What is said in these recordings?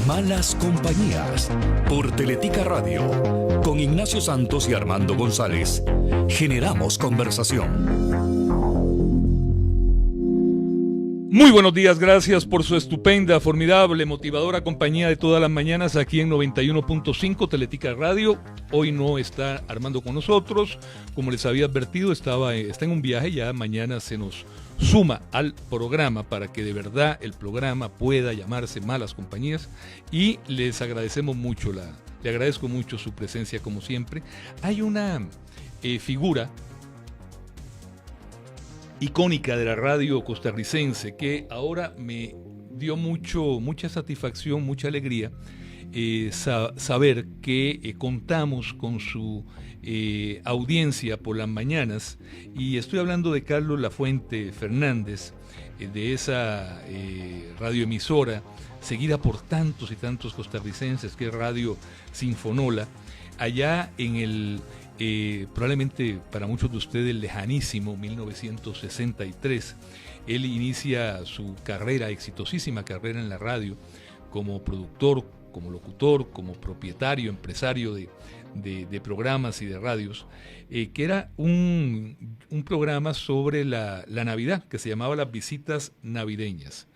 Malas Compañías, por Teletica Radio, con Ignacio Santos y Armando González. Generamos conversación. Muy buenos días, gracias por su estupenda, formidable, motivadora compañía de todas las mañanas aquí en 91.5 Teletica Radio. Hoy no está Armando con nosotros, como les había advertido, está en un viaje, ya mañana se nos suma al programa para que de verdad el programa pueda llamarse Malas Compañías, y les agradecemos mucho, le agradezco mucho su presencia como siempre. Hay una figura icónica de la radio costarricense que ahora me dio mucha satisfacción, mucha alegría saber que contamos con su audiencia por las mañanas, y estoy hablando de Carlos Lafuente Fernández, de esa radioemisora seguida por tantos y tantos costarricenses, que es Radio Sinfonola, allá en el probablemente para muchos de ustedes lejanísimo 1963. Él inicia su carrera, exitosísima carrera en la radio, como productor, como locutor, como propietario, empresario de programas y de radios, que era un programa sobre la Navidad, que se llamaba Las Visitas Navideñas.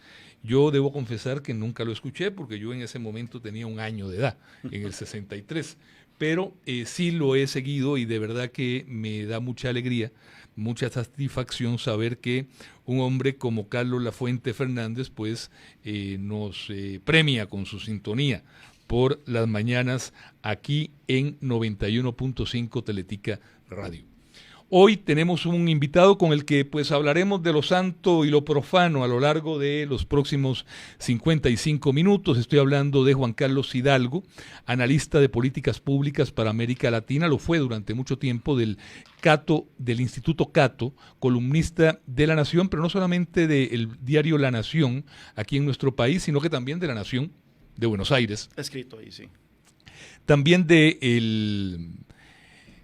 Yo debo confesar que nunca lo escuché, porque yo en ese momento tenía 1 año de edad, en el 63, pero sí lo he seguido, y de verdad que me da mucha alegría, mucha satisfacción saber que un hombre como Carlos Lafuente Fernández pues nos premia con su sintonía por las mañanas aquí en 91.5 Teletica Radio. Hoy tenemos un invitado con el que pues hablaremos de lo santo y lo profano a lo largo de los próximos 55 minutos. Estoy hablando de Juan Carlos Hidalgo, analista de políticas públicas para América Latina. Lo fue durante mucho tiempo del Instituto Cato, columnista de La Nación, pero no solamente del diario La Nación aquí en nuestro país, sino que también de La Nación de Buenos Aires. Escrito ahí, sí. También de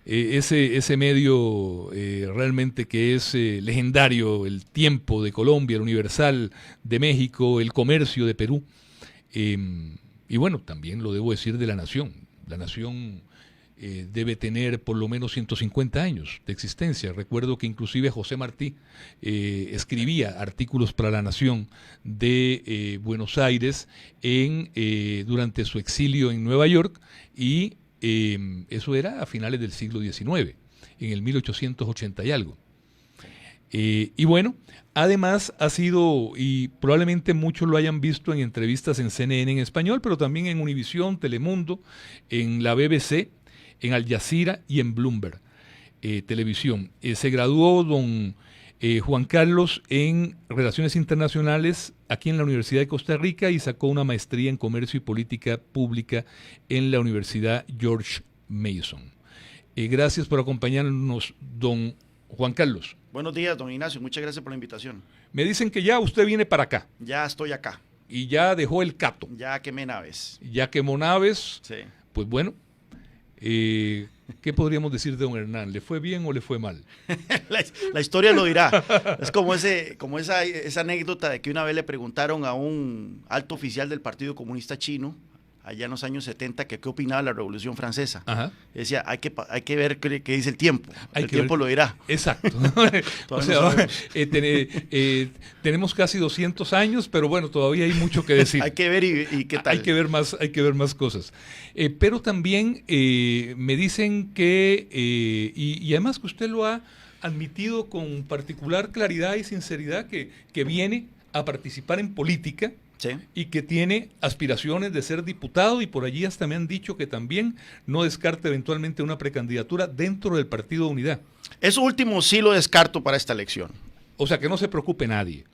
ese medio realmente que es legendario, El Tiempo de Colombia, El Universal de México, El Comercio de Perú, y bueno, también lo debo decir de La Nación. La Nación debe tener por lo menos 150 años de existencia. Recuerdo que inclusive José Martí escribía artículos para La Nación de Buenos Aires durante su exilio en Nueva York, y eso era a finales del siglo XIX, en el 1880 y algo. Y bueno, además ha sido, y probablemente muchos lo hayan visto en entrevistas en CNN en español, pero también en Univisión, Telemundo, en la BBC, en Al Jazeera y en Bloomberg Televisión. Se graduó don Juan Carlos en Relaciones Internacionales aquí en la Universidad de Costa Rica, y sacó una maestría en Comercio y Política Pública en la Universidad George Mason. Gracias por acompañarnos, don Juan Carlos. Buenos días, don Ignacio. Muchas gracias por la invitación. Me dicen que ya usted viene para acá. Ya estoy acá. Y ya dejó el Cato. Ya quemé naves. Ya quemó naves. Sí. Pues bueno, ¿qué podríamos decir de don Hernán? ¿Le fue bien o le fue mal? La historia lo dirá. Es como esa anécdota de que una vez le preguntaron a un alto oficial del Partido Comunista Chino, allá en los años 70, que qué opinaba de la Revolución Francesa. Ajá. Decía, hay que ver qué dice el tiempo. El tiempo lo dirá. Exacto. O sea, tenemos casi 200 años, pero bueno, todavía hay mucho que decir. Hay que ver y qué tal. Hay que ver más cosas. Pero también me dicen que, y además que usted lo ha admitido con particular claridad y sinceridad, que viene a participar en política. Sí. Y que tiene aspiraciones de ser diputado, y por allí hasta me han dicho que también no descarta eventualmente una precandidatura dentro del Partido Unidad. Eso último sí lo descarto para esta elección. O sea, que no se preocupe nadie.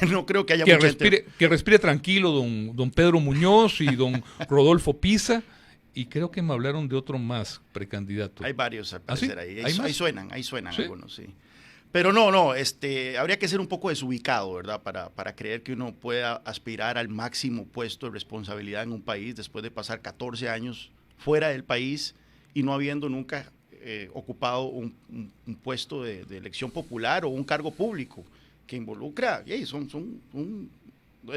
No creo que haya que respire tranquilo don Pedro Muñoz y don Rodolfo Pisa, y creo que me hablaron de otro más precandidato. Hay varios al parecer. ¿Ah, sí? Ahí suenan ¿sí? Algunos, sí. Pero no, habría que ser un poco desubicado, ¿verdad? Para creer que uno pueda aspirar al máximo puesto de responsabilidad en un país después de pasar 14 años fuera del país y no habiendo nunca ocupado un puesto de elección popular o un cargo público que involucra, es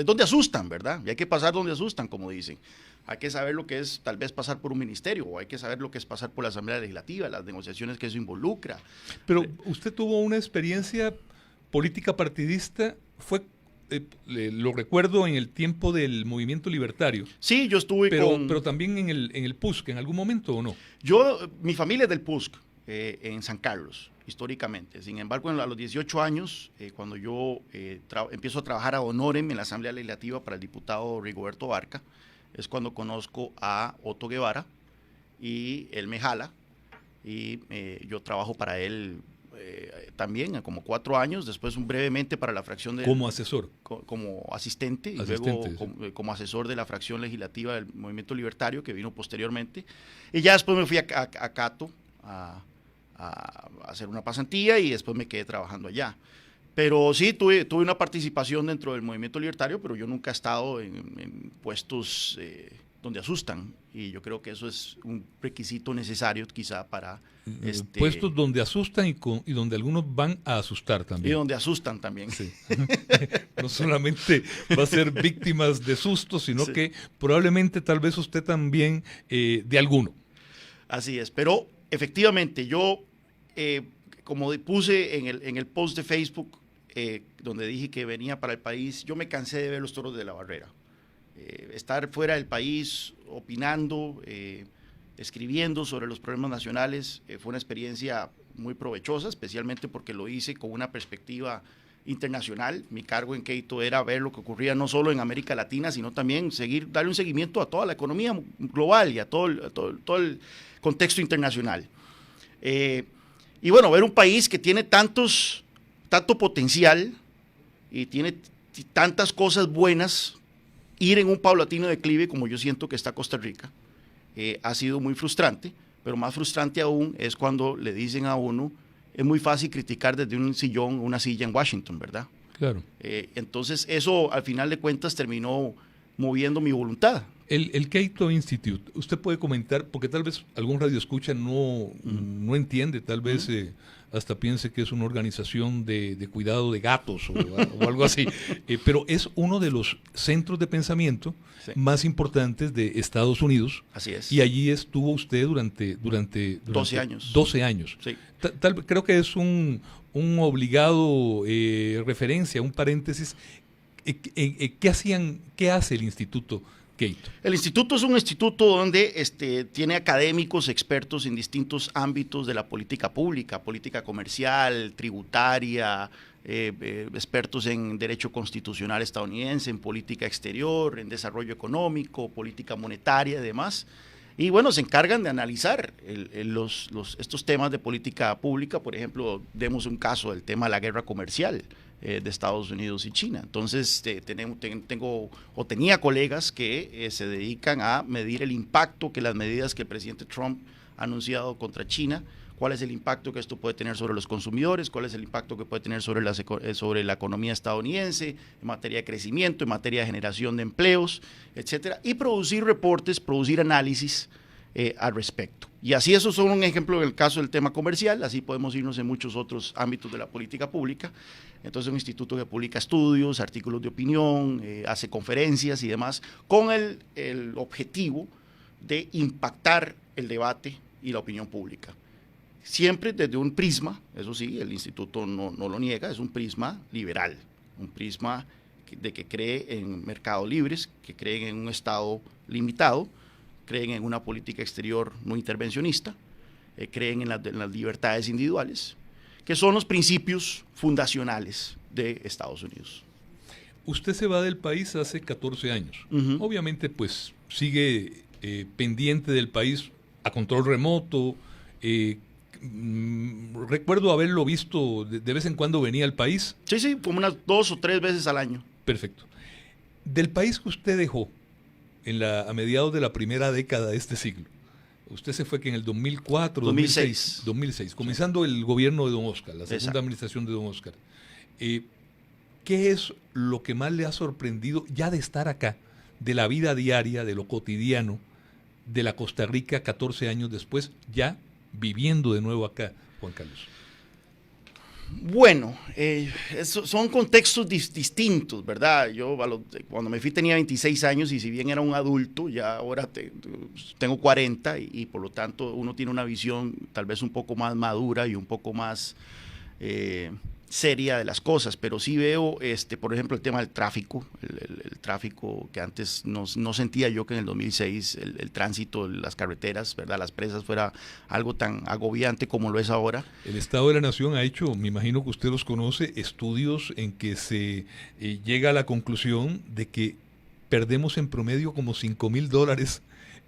donde asustan, ¿verdad? Y hay que pasar donde asustan, como dicen. Hay que saber lo que es tal vez pasar por un ministerio, o hay que saber lo que es pasar por la Asamblea Legislativa, las negociaciones que eso involucra. Pero usted tuvo una experiencia política partidista, lo recuerdo en el tiempo del movimiento libertario. Sí, yo estuve pero también en el PUSC, ¿en algún momento o no? Mi familia es del PUSC, en San Carlos, históricamente. Sin embargo, a los 18 años, cuando yo empiezo a trabajar a honorem en la Asamblea Legislativa para el diputado Rigoberto Barca, es cuando conozco a Otto Guevara y él me jala y yo trabajo para él también como 4 años, después brevemente para la fracción de... Como asesor. Como asistente, y luego como asesor de la fracción legislativa del Movimiento Libertario que vino posteriormente. Y ya después me fui a Cato a hacer una pasantía y después me quedé trabajando allá. Pero sí, tuve una participación dentro del Movimiento Libertario, pero yo nunca he estado en puestos donde asustan, y yo creo que eso es un requisito necesario quizá para... puestos donde asustan y donde algunos van a asustar también. Y donde asustan también. Sí. No solamente va a ser víctimas de sustos, sino sí, que probablemente tal vez usted también de alguno. Así es, pero efectivamente yo, como puse en el post de Facebook, donde dije que venía para el país, yo me cansé de ver los toros de la barrera. Estar fuera del país, opinando, escribiendo sobre los problemas nacionales, fue una experiencia muy provechosa, especialmente porque lo hice con una perspectiva internacional. Mi cargo en Quito era ver lo que ocurría no solo en América Latina, sino también darle un seguimiento a toda la economía global y a todo el contexto internacional. Y bueno, ver un país que tiene tanto potencial y tiene tantas cosas buenas, ir en un paulatino declive como yo siento que está Costa Rica, ha sido muy frustrante, pero más frustrante aún es cuando le dicen a uno, es muy fácil criticar desde un sillón, una silla en Washington, ¿verdad? Claro. Entonces eso al final de cuentas terminó moviendo mi voluntad. El Cato Institute, usted puede comentar, porque tal vez algún radioescucha no entiende, tal vez hasta piense que es una organización de cuidado de gatos o algo así, pero es uno de los centros de pensamiento más importantes de Estados Unidos. Así es. Y allí estuvo usted durante 12 años. 12 años. Sí. Creo que es un obligado referencia, un paréntesis. ¿Qué hace el Instituto Cato? El instituto es un instituto donde tiene académicos, expertos en distintos ámbitos de la política pública, política comercial, tributaria, expertos en derecho constitucional estadounidense, en política exterior, en desarrollo económico, política monetaria y demás. Y bueno, se encargan de analizar estos temas de política pública. Por ejemplo, demos un caso del tema de la guerra comercial de Estados Unidos y China. Entonces, tenía colegas que se dedican a medir el impacto que las medidas que el presidente Trump ha anunciado contra China, cuál es el impacto que esto puede tener sobre los consumidores, cuál es el impacto que puede tener sobre la economía estadounidense, en materia de crecimiento, en materia de generación de empleos, etcétera, y producir reportes, producir análisis al respecto. Y así, eso son un ejemplo del caso del tema comercial, así podemos irnos en muchos otros ámbitos de la política pública. Entonces, es un instituto que publica estudios, artículos de opinión, hace conferencias y demás, con el objetivo de impactar el debate y la opinión pública. Siempre desde un prisma, eso sí, el instituto no lo niega, es un prisma liberal, un prisma de que cree en mercados libres, que creen en un Estado limitado, creen en una política exterior no intervencionista, creen en las libertades individuales, que son los principios fundacionales de Estados Unidos. Usted se va del país hace 14 años. Obviamente, pues, sigue pendiente del país a control remoto. Recuerdo haberlo visto de vez en cuando venía al país. Sí, como unas 2 o 3 veces al año. Perfecto. Del país que usted dejó a mediados de la primera década de este siglo, usted se fue que en el 2006, comenzando el gobierno de don Oscar, la segunda administración de don Oscar. ¿Qué es lo que más le ha sorprendido ya de estar acá, de la vida diaria, de lo cotidiano, de la Costa Rica 14 años después, ya viviendo de nuevo acá, Juan Carlos? Bueno, son contextos distintos, ¿verdad? Yo cuando me fui tenía 26 años y si bien era un adulto, ya ahora tengo 40 y por lo tanto uno tiene una visión tal vez un poco más madura y un poco más seria de las cosas, pero sí veo, por ejemplo, el tema del tráfico, el tráfico que antes no sentía yo que en el 2006 el tránsito de las carreteras, ¿verdad? Las presas fuera algo tan agobiante como lo es ahora. El Estado de la Nación ha hecho, me imagino que usted los conoce, estudios en que se llega a la conclusión de que perdemos en promedio como $5,000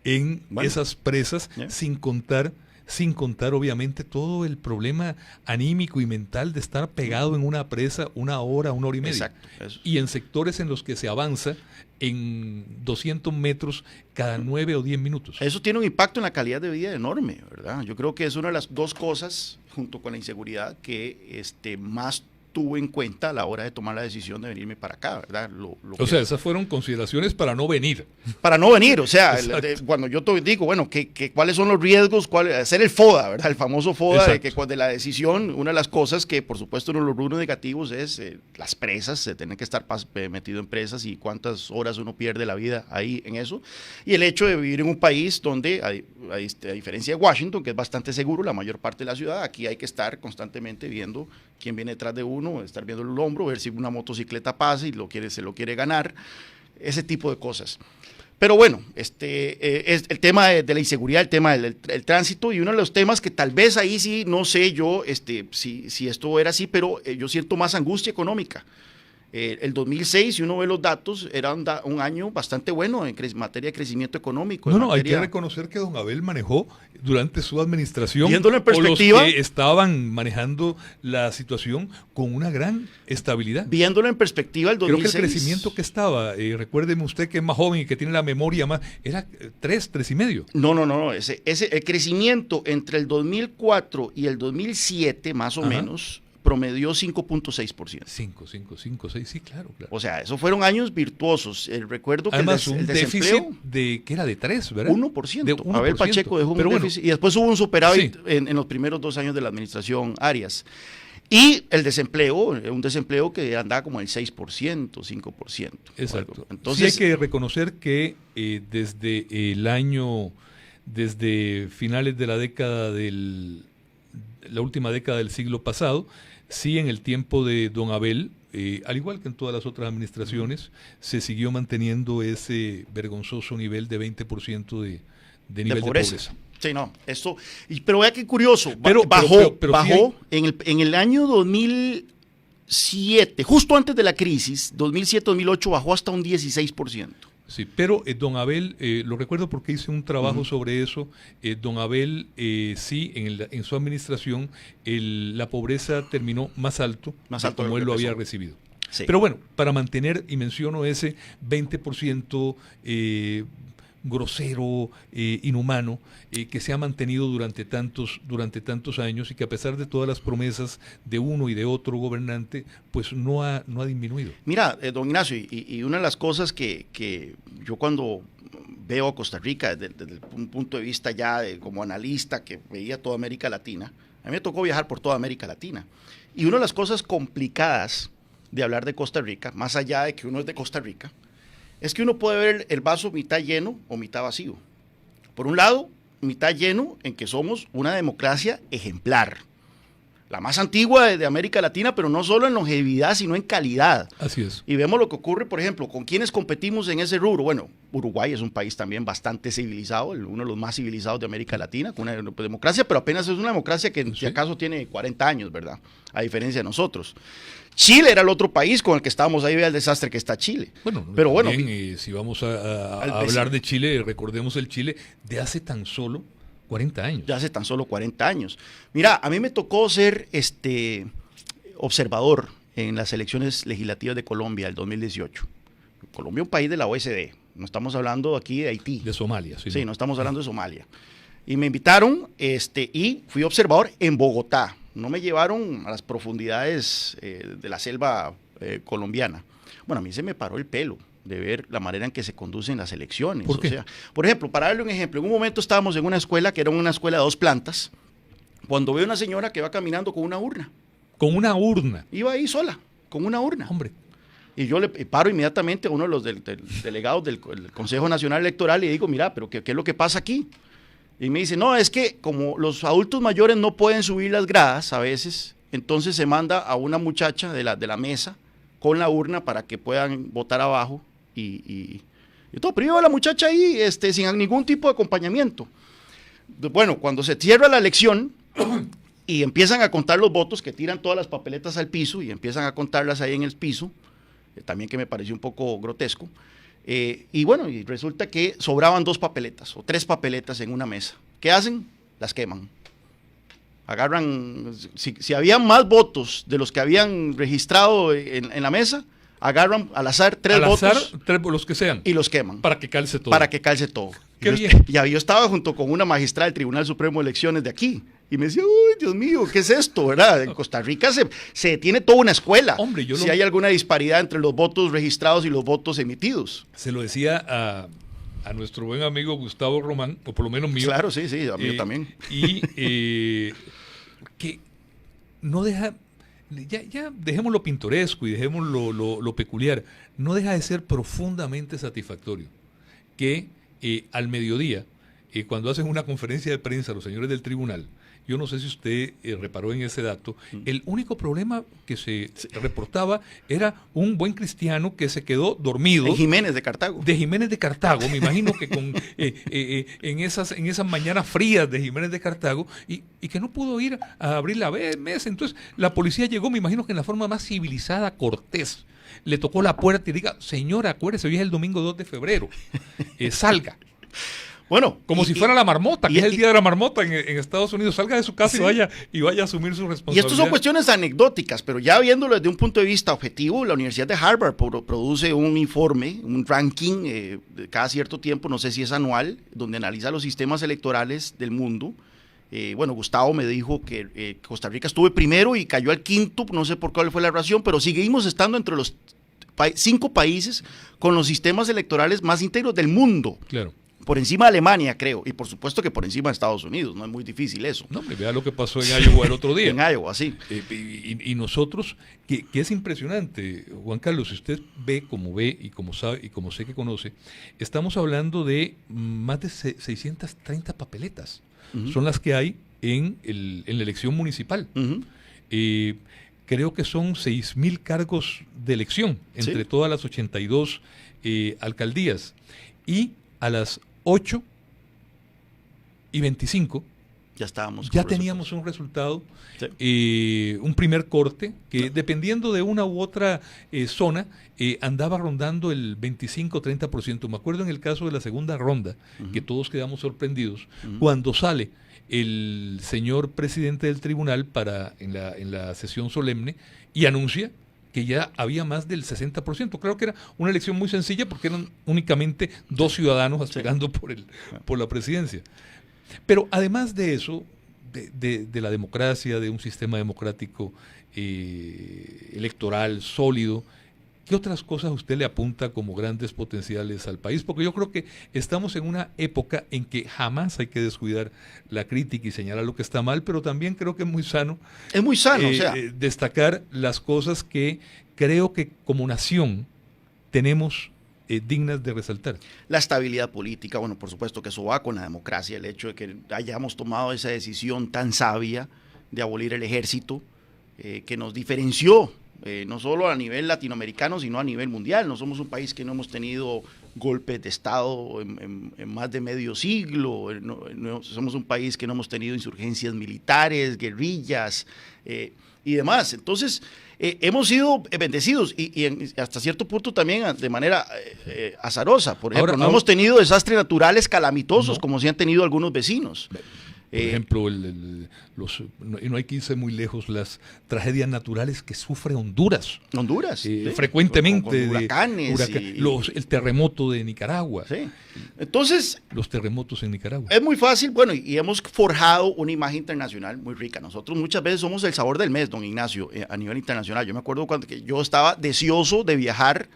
en esas presas, sin contar obviamente todo el problema anímico y mental de estar pegado en una presa una hora y media. Exacto, eso. Y en sectores en los que se avanza en 200 metros cada 9 o 10 minutos. Eso tiene un impacto en la calidad de vida enorme, ¿verdad? Yo creo que es una de las dos cosas, junto con la inseguridad, que más tuve en cuenta a la hora de tomar la decisión de venirme para acá, ¿verdad? O sea, esas fueron consideraciones para no venir. Para no venir, o sea, cuando yo digo, bueno, ¿cuáles son los riesgos? Hacer el FODA, ¿verdad? El famoso FODA de la decisión, una de las cosas que, por supuesto, uno de los rubros negativos es las presas, se tiene que estar metido en presas y cuántas horas uno pierde la vida ahí en eso. Y el hecho de vivir en un país donde, a diferencia de Washington, que es bastante seguro, la mayor parte de la ciudad, aquí hay que estar constantemente viendo quién viene detrás de uno, estar viendo el hombro, ver si una motocicleta pasa y se lo quiere ganar, ese tipo de cosas. Pero bueno, es el tema de la inseguridad, el tema del tránsito, y uno de los temas que tal vez ahí sí, no sé yo si esto era así, pero yo siento más angustia económica. El 2006, si uno ve los datos, era un año bastante bueno en materia de crecimiento económico. Hay que reconocer que don Abel manejó durante su administración, viéndolo en perspectiva, o los que estaban manejando la situación con una gran estabilidad. Viéndolo en perspectiva, el 2006... Creo que el crecimiento que estaba, recuérdeme usted que es más joven y que tiene la memoria más, era 3,5. No, el crecimiento entre el 2004 y el 2007, más o menos... promedió 5.6%. 5, 6, sí, claro. O sea, esos fueron años virtuosos. Recuerdo que además, el desempleo que era de 3, ¿verdad? 1%. De 1%. Abel Pacheco dejó un déficit y después hubo un superávit en los primeros 2 años de la administración Arias. Y el desempleo, un desempleo que andaba como el 6%, 5%. Exacto. Entonces, sí hay que reconocer que desde finales de la última década del siglo pasado, sí, en el tiempo de don Abel, al igual que en todas las otras administraciones, se siguió manteniendo ese vergonzoso nivel de 20% de nivel de pobreza. Sí, no, pero vea qué curioso, bajó sí en el año 2007, justo antes de la crisis, 2007-2008 bajó hasta un 16%. Sí, pero don Abel, lo recuerdo porque hice un trabajo sobre eso, don Abel, sí, en su administración la pobreza terminó más alto como él lo había recibido. Sí. Pero bueno, para mantener, y menciono ese 20% grosero, inhumano, que se ha mantenido durante tantos años y que a pesar de todas las promesas de uno y de otro gobernante, pues no ha disminuido. Mira, don Ignacio, y una de las cosas que yo cuando veo a Costa Rica desde un punto de vista ya como analista que veía toda América Latina, a mí me tocó viajar por toda América Latina, y una de las cosas complicadas de hablar de Costa Rica, más allá de que uno es de Costa Rica, es que uno puede ver el vaso mitad lleno o mitad vacío. Por un lado, mitad lleno en que somos una democracia ejemplar, la más antigua de América Latina, pero no solo en longevidad, sino en calidad. Así es. Y vemos lo que ocurre, por ejemplo, con quienes competimos en ese rubro. Bueno, Uruguay es un país también bastante civilizado, uno de los más civilizados de América Latina, con una democracia, pero apenas es una democracia que, si acaso, tiene 40 años, ¿verdad? A diferencia de nosotros. Chile era el otro país con el que estábamos ahí, vea el desastre que está Chile. Pero también, si vamos a hablar de Chile, recordemos el Chile de hace tan solo 40 años. Ya hace tan solo 40 años. Mira, a mí me tocó ser observador en las elecciones legislativas de Colombia del 2018. Colombia es un país de la OECD, no estamos hablando aquí de Haití. De Somalia. Sí, no estamos hablando de Somalia. Y me invitaron y fui observador en Bogotá. No me llevaron a las profundidades de la selva colombiana. Bueno, a mí se me paró el pelo de ver la manera en que se conducen las elecciones. ¿Por qué? O sea, por ejemplo, para darle un ejemplo, en un momento estábamos en una escuela que era una escuela de 2 plantas, cuando veo una señora que va caminando con una urna. Con una urna. Iba ahí sola, con una urna. Hombre. Y yo le paro inmediatamente a uno de los delegados del Consejo Nacional Electoral y digo, mira, pero ¿qué es lo que pasa aquí? Y me dice, no, es que como los adultos mayores no pueden subir las gradas a veces, entonces se manda a una muchacha de la mesa con la urna para que puedan votar abajo y todo. Pero iba la muchacha ahí sin ningún tipo de acompañamiento. Bueno, cuando se cierra la elección y empiezan a contar los votos, que tiran todas las papeletas al piso y empiezan a contarlas ahí en el piso, también que me pareció un poco grotesco, y bueno, y resulta que sobraban 2 papeletas o 3 papeletas en una mesa. ¿Qué hacen? Las queman. Agarran, si habían más votos de los que habían registrado en la mesa, agarran al azar 3 votos. 3, los que sean. Y los queman. Para que calce todo. Para que calce todo. Qué bien. Yo estaba junto con una magistrada del Tribunal Supremo de Elecciones de aquí. Y me decía, uy, Dios mío, ¿qué es esto? ¿Verdad? En Costa Rica se tiene toda una escuela. Hombre, si hay alguna disparidad entre los votos registrados y los votos emitidos. Se lo decía a nuestro buen amigo Gustavo Román, o por lo menos mío. Claro, sí, a mí también. Y que no deja, ya dejemos lo pintoresco y dejemos lo peculiar, no deja de ser profundamente satisfactorio que al mediodía, cuando hacen una conferencia de prensa los señores del tribunal, yo no sé si usted reparó en ese dato, el único problema que se reportaba era un buen cristiano que se quedó dormido. En Jiménez de Cartago. De Jiménez de Cartago, me imagino que en esas mañanas frías de Jiménez de Cartago, y que no pudo ir a abrir la mesa. Entonces la policía llegó, me imagino que en la forma más civilizada, cortés, le tocó la puerta y diga, señora, acuérdese, hoy es el domingo 2 de febrero, salga. Bueno, como si fuera la marmota, que es el día de la marmota en Estados Unidos. Salga de su casa y vaya a asumir su responsabilidad. Y estas son cuestiones anecdóticas, pero ya viéndolo desde un punto de vista objetivo, la Universidad de Harvard produce un informe, un ranking cada cierto tiempo, no sé si es anual, donde analiza los sistemas electorales del mundo. Bueno, Gustavo me dijo que Costa Rica estuvo primero y cayó al 5º, no sé por cuál fue la razón, pero seguimos estando entre los 5 países con los sistemas electorales más íntegros del mundo. Claro. Por encima de Alemania, creo, y por supuesto que por encima de Estados Unidos, no es muy difícil eso. No, hombre, vea lo que pasó en Iowa el otro día. En Iowa, sí. Y nosotros, que es impresionante, Juan Carlos, si usted ve y como sabe y como sé que conoce, estamos hablando de más de 630 papeletas. Uh-huh. Son las que hay en la elección municipal. Uh-huh. Creo que son 6,000 cargos de elección entre todas las 82 alcaldías. Y a las 8:25 ya teníamos un resultado, un primer corte que dependiendo de una u otra zona andaba rondando el 25-30%. Me acuerdo en el caso de la segunda ronda, que todos quedamos sorprendidos, cuando sale el señor presidente del tribunal en la sesión solemne y anuncia que ya había más del 60%. Creo que era una elección muy sencilla porque eran únicamente 2 ciudadanos aspirando por la presidencia. Pero además de eso, de la democracia, de un sistema democrático electoral sólido, ¿qué otras cosas usted le apunta como grandes potenciales al país? Porque yo creo que estamos en una época en que jamás hay que descuidar la crítica y señalar lo que está mal, pero también creo que es muy sano. Es muy sano, destacar las cosas que creo que como nación tenemos dignas de resaltar. La estabilidad política, bueno, por supuesto que eso va con la democracia, el hecho de que hayamos tomado esa decisión tan sabia de abolir el ejército, que nos diferenció, no solo a nivel latinoamericano, sino a nivel mundial. No somos un país que no hemos tenido golpes de Estado en más de medio siglo, no somos un país que no hemos tenido insurgencias militares, guerrillas y demás. Entonces, hemos sido bendecidos y hasta cierto punto también de manera azarosa. Por ejemplo, no hemos tenido desastres naturales calamitosos como sí han tenido algunos vecinos. Por ejemplo, no hay que irse muy lejos, las tragedias naturales que sufre Honduras. Frecuentemente. Con huracanes. El terremoto de Nicaragua. Sí. Entonces. Los terremotos en Nicaragua. Es muy fácil, bueno, y hemos forjado una imagen internacional muy rica. Nosotros muchas veces somos el sabor del mes, don Ignacio, a nivel internacional. Yo me acuerdo cuando que yo estaba deseoso de viajar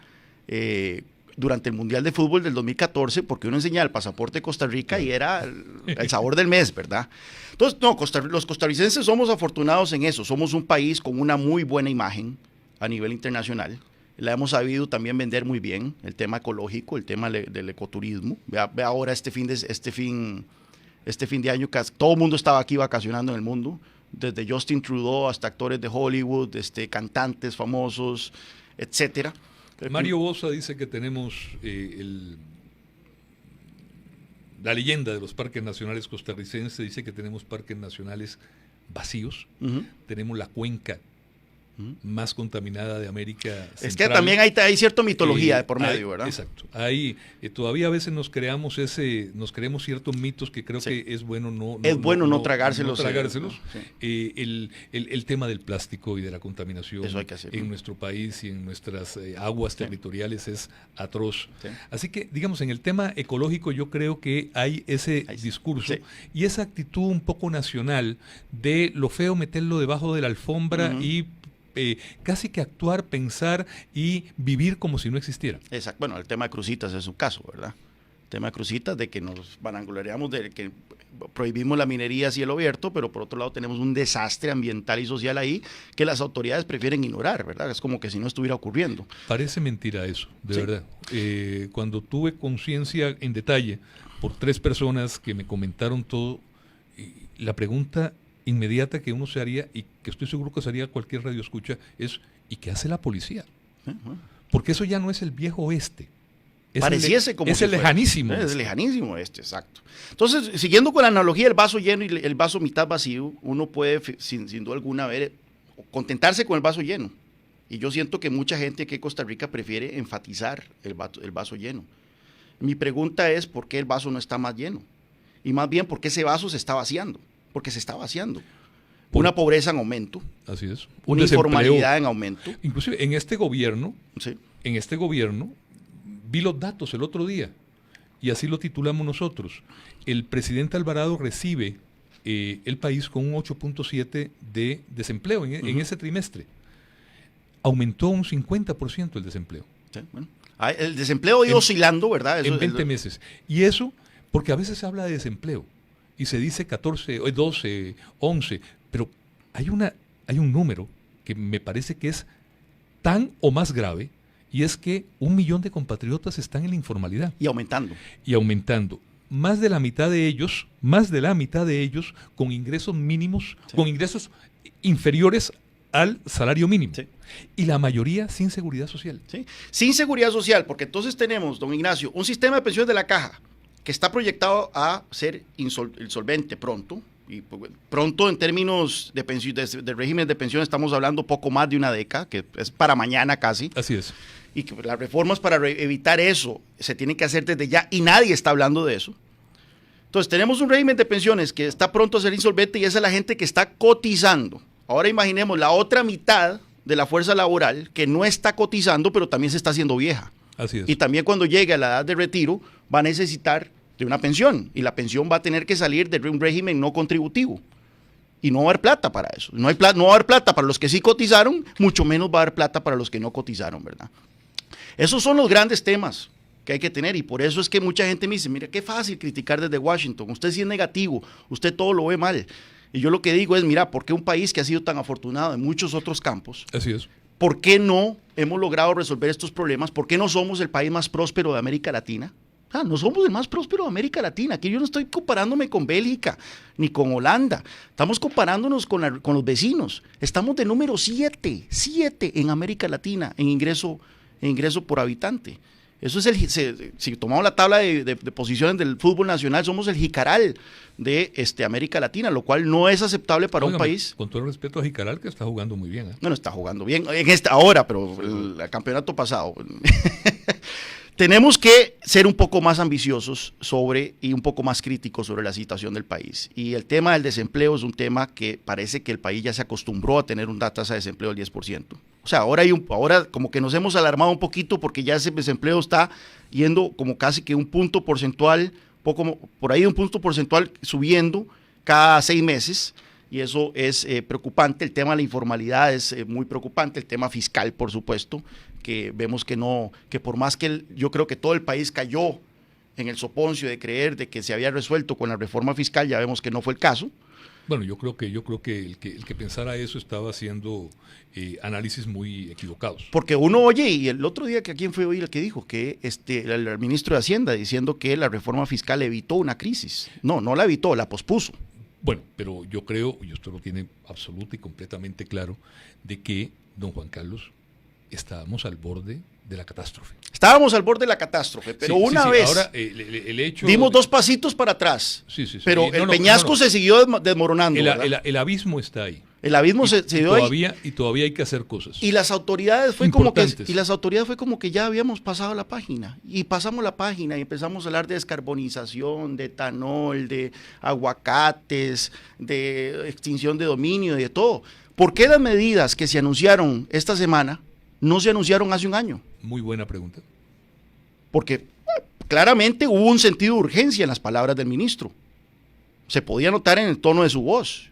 durante el Mundial de Fútbol del 2014, porque uno enseñaba el pasaporte de Costa Rica y era el sabor del mes, ¿verdad? Entonces, no, los costarricenses somos afortunados en eso, somos un país con una muy buena imagen a nivel internacional, la hemos sabido también vender muy bien, el tema ecológico, el tema del ecoturismo. Ve ahora este fin de año, todo el mundo estaba aquí vacacionando en el mundo, desde Justin Trudeau hasta actores de Hollywood, cantantes famosos, etcétera. Mario Bosa dice que tenemos la leyenda de los parques nacionales costarricenses, dice que tenemos parques nacionales vacíos, tenemos la cuenca más contaminada de América Central. Es que también hay cierta mitología de por medio, ¿verdad? Exacto. Todavía a veces nos creemos ciertos mitos que creo que es bueno no tragárselos. Sí. El tema del plástico y de la contaminación Eso hay que hacerlo en nuestro país y en nuestras aguas territoriales es atroz. Sí. Así que, digamos, en el tema ecológico yo creo que hay ese discurso y esa actitud un poco nacional de lo feo meterlo debajo de la alfombra y casi que actuar, pensar y vivir como si no existiera. Exacto. Bueno, el tema de Cruzitas es un caso, ¿verdad? El tema de Cruzitas, de que nos vanagloriamos de que prohibimos la minería a cielo abierto, pero por otro lado tenemos un desastre ambiental y social ahí que las autoridades prefieren ignorar, ¿verdad? Es como que si no estuviera ocurriendo. Parece mentira eso, de verdad. Cuando tuve conciencia en detalle por 3 personas que me comentaron todo, la pregunta inmediata que uno se haría, y que estoy seguro que se haría cualquier radioescucha, es ¿y qué hace la policía? Porque eso ya no es el viejo oeste. Pareciese como es el lejanísimo. Es el lejanísimo exacto. Entonces, siguiendo con la analogía del vaso lleno y el vaso mitad vacío, uno puede, sin duda alguna, contentarse con el vaso lleno. Y yo siento que mucha gente aquí en Costa Rica prefiere enfatizar el vaso lleno. Mi pregunta es, ¿por qué el vaso no está más lleno? Y más bien, ¿por qué ese vaso se está vaciando? Porque se está vaciando. Una pobreza en aumento. Así es. Una informalidad en aumento. Inclusive en este gobierno, vi los datos el otro día, y así lo titulamos nosotros. El presidente Alvarado recibe el país con un 8.7 de desempleo en ese trimestre. Aumentó un 50% el desempleo. Sí, bueno. El desempleo ha ido oscilando, ¿verdad? En 20 meses. Y eso, porque a veces se habla de desempleo y se dice 14, 12, 11, pero hay un número que me parece que es tan o más grave, y es que 1 millón de compatriotas están en la informalidad. Y aumentando. Más de la mitad de ellos con ingresos mínimos, con ingresos inferiores al salario mínimo. Sí. Y la mayoría sin seguridad social. Sí. Sin seguridad social, porque entonces tenemos, don Ignacio, un sistema de pensiones de la Caja que está proyectado a ser insolvente pronto. Y pronto en términos de régimen de pensión estamos hablando poco más de una década, que es para mañana casi. Así es. Y que las reformas para evitar eso se tienen que hacer desde ya y nadie está hablando de eso. Entonces tenemos un régimen de pensiones que está pronto a ser insolvente y esa es la gente que está cotizando. Ahora imaginemos la otra mitad de la fuerza laboral que no está cotizando pero también se está haciendo vieja. Así es. Y también cuando llegue a la edad de retiro va a necesitar de una pensión y la pensión va a tener que salir de un régimen no contributivo y no va a haber plata para eso, no va a haber plata para los que sí cotizaron, mucho menos va a haber plata para los que no cotizaron, ¿verdad? Esos son los grandes temas que hay que tener y por eso es que mucha gente me dice, mira, qué fácil criticar desde Washington, usted sí es negativo, usted todo lo ve mal, y yo lo que digo es, mira, ¿por qué un país que ha sido tan afortunado en muchos otros campos? Así es. ¿Por qué no hemos logrado resolver estos problemas? ¿Por qué no somos el país más próspero de América Latina? No somos el más próspero de América Latina. Aquí yo no estoy comparándome con Bélgica ni con Holanda. Estamos comparándonos con los vecinos. Estamos de número 7 en América Latina en ingreso por habitante. Eso es si tomamos la tabla de posiciones del fútbol nacional, somos el jicaral de América Latina, lo cual no es aceptable para un país. Con todo el respeto a Jicaral, que está jugando muy bien. No, está jugando bien en ahora, pero el campeonato pasado. Tenemos que ser un poco más ambiciosos y un poco más críticos sobre la situación del país. Y el tema del desempleo es un tema que parece que el país ya se acostumbró a tener una tasa de desempleo del 10%. O sea, ahora como que nos hemos alarmado un poquito porque ya ese desempleo está yendo como casi que un punto porcentual, por ahí un punto porcentual subiendo cada 6 meses. y eso es preocupante. El tema de la informalidad es muy preocupante, el tema fiscal, por supuesto, que vemos que por más que yo creo que todo el país cayó en el soponcio de creer de que se había resuelto con la reforma fiscal, ya vemos que no fue el caso. Bueno, yo creo que el que pensara eso estaba haciendo análisis muy equivocados. Porque uno oye, y el otro día, ¿quién fue hoy el que dijo? Que el ministro de Hacienda diciendo que la reforma fiscal evitó una crisis. No la evitó, la pospuso. Bueno, pero yo creo, y usted lo tiene absoluto y completamente claro, de que, don Juan Carlos, estábamos al borde de la catástrofe. Estábamos al borde de la catástrofe, pero una vez ahora, el hecho dimos 2 pasitos para atrás, pero el peñasco se siguió desmoronando. El abismo está ahí. El abismo se dio ahí. Y todavía hay que hacer cosas. Y las autoridades fue como que ya habíamos pasado la página. Y pasamos la página y empezamos a hablar de descarbonización, de etanol, de aguacates, de extinción de dominio, de todo. ¿Por qué las medidas que se anunciaron esta semana no se anunciaron hace un año? Muy buena pregunta. Porque claramente hubo un sentido de urgencia en las palabras del ministro. Se podía notar en el tono de su voz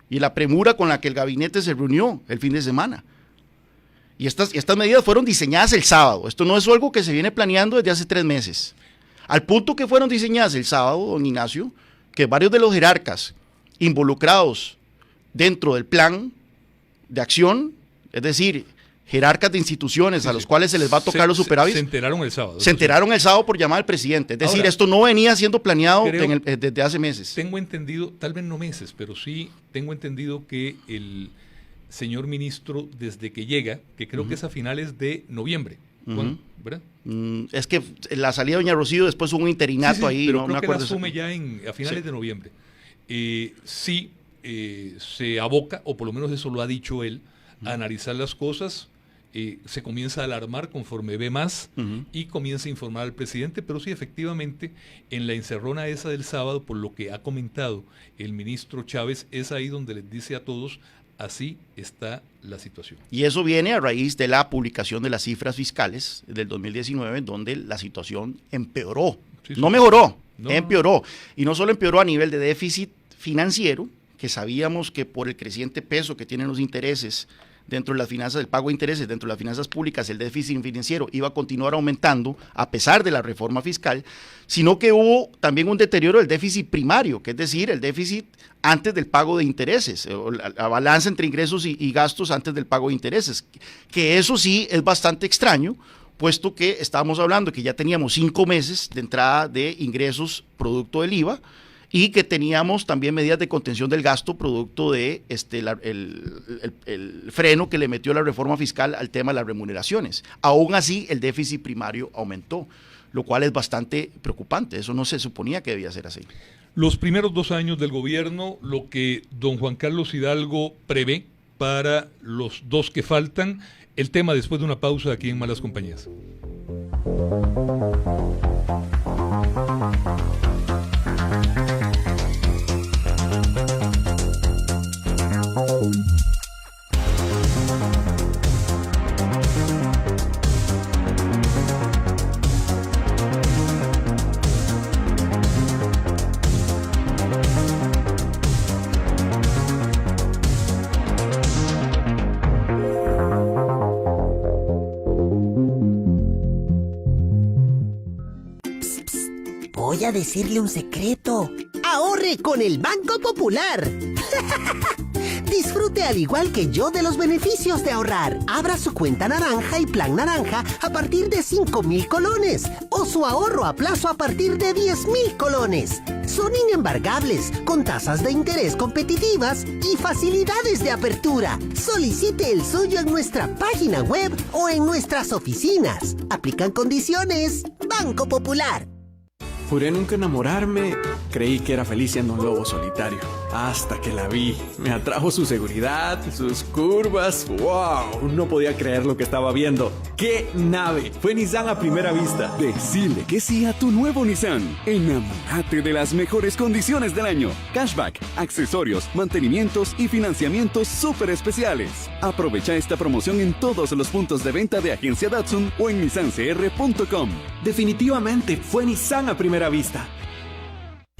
y la premura con la que el gabinete se reunió el fin de semana. Y estas medidas fueron diseñadas el sábado. Esto no es algo que se viene planeando desde hace 3 meses. Al punto que fueron diseñadas el sábado, don Ignacio, que varios de los jerarcas involucrados dentro del plan de acción, es decir, jerarcas de instituciones a los cuales se les va a tocar los superávit. Se enteraron el sábado. Se enteraron el sábado por llamar al presidente. Es decir, esto no venía siendo planeado desde hace meses. Tengo entendido, tal vez no meses, pero sí tengo entendido que el señor ministro, desde que llega, que creo que es a finales de noviembre, ¿verdad? Es que la salida de doña Rocío, después hubo un interinato ahí. Pero creo que la asume ya a finales de noviembre. Se aboca, o por lo menos eso lo ha dicho él, a analizar las cosas. Se comienza a alarmar conforme ve más y comienza a informar al presidente, pero sí, efectivamente, en la encerrona esa del sábado, por lo que ha comentado el ministro Chávez, es ahí donde les dice a todos, así está la situación. Y eso viene a raíz de la publicación de las cifras fiscales del 2019, donde la situación empeoró, no mejoró, empeoró. Y no solo empeoró a nivel de déficit financiero, que sabíamos que por el creciente peso que tienen los intereses dentro de las finanzas, el pago de intereses dentro de las finanzas públicas, el déficit financiero iba a continuar aumentando a pesar de la reforma fiscal, sino que hubo también un deterioro del déficit primario, que es decir, el déficit antes del pago de intereses, o la balanza entre ingresos y gastos antes del pago de intereses, que eso sí es bastante extraño, puesto que estábamos hablando que ya teníamos 5 meses de entrada de ingresos producto del IVA, y que teníamos también medidas de contención del gasto producto de el freno que le metió la reforma fiscal al tema de las remuneraciones. Aún así, el déficit primario aumentó, lo cual es bastante preocupante. Eso no se suponía que debía ser así. Los primeros 2 años del gobierno, lo que don Juan Carlos Hidalgo prevé para los 2 que faltan, el tema después de una pausa aquí en Malas Compañías. Voy a decirle un secreto. ¡Ahorre con el Banco Popular! Disfrute al igual que yo de los beneficios de ahorrar. Abra su cuenta naranja y plan naranja a partir de 5,000 colones o su ahorro a plazo a partir de 10,000 colones. Son inembargables, con tasas de interés competitivas y facilidades de apertura. Solicite el suyo en nuestra página web o en nuestras oficinas. Aplican condiciones. Banco Popular. Juré nunca enamorarme, creí que era feliz siendo un lobo solitario, hasta que la vi. Me atrajo su seguridad, sus curvas, wow, no podía creer lo que estaba viendo. ¡Qué nave! Fue Nissan a primera vista. Decile que sí a tu nuevo Nissan. Enamórate de las mejores condiciones del año. Cashback, accesorios, mantenimientos y financiamientos súper especiales. Aprovecha esta promoción en todos los puntos de venta de Agencia Datsun o en nissancr.com. Definitivamente fue Nissan a primera vista.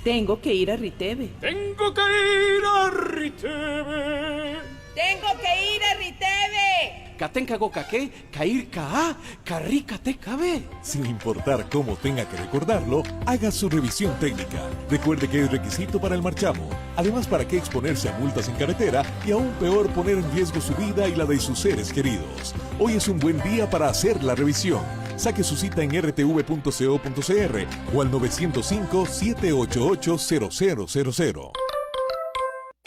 Tengo que ir a Riteve. Tengo que ir a Riteve. Tengo que ir a Riteve. Catenca caque, cair ca, carrica te cabe. Sin importar cómo tenga que recordarlo, haga su revisión técnica. Recuerde que es requisito para el marchamo. Además, ¿para qué exponerse a multas en carretera y aún peor poner en riesgo su vida y la de sus seres queridos? Hoy es un buen día para hacer la revisión. Saque su cita en rtv.co.cr o al 905-788-0000.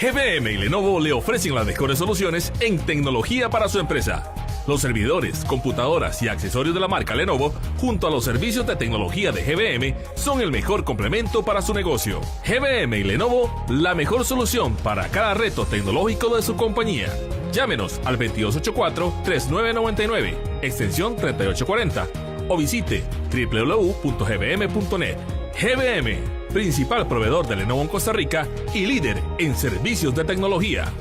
GBM y Lenovo le ofrecen las mejores soluciones en tecnología para su empresa. Los servidores, computadoras y accesorios de la marca Lenovo, junto a los servicios de tecnología de GBM, son el mejor complemento para su negocio. GBM y Lenovo, la mejor solución para cada reto tecnológico de su compañía. Llámenos al 2284-3999, extensión 3840, o visite www.gbm.net. GBM, principal proveedor de Lenovo en Costa Rica y líder en servicios de tecnología.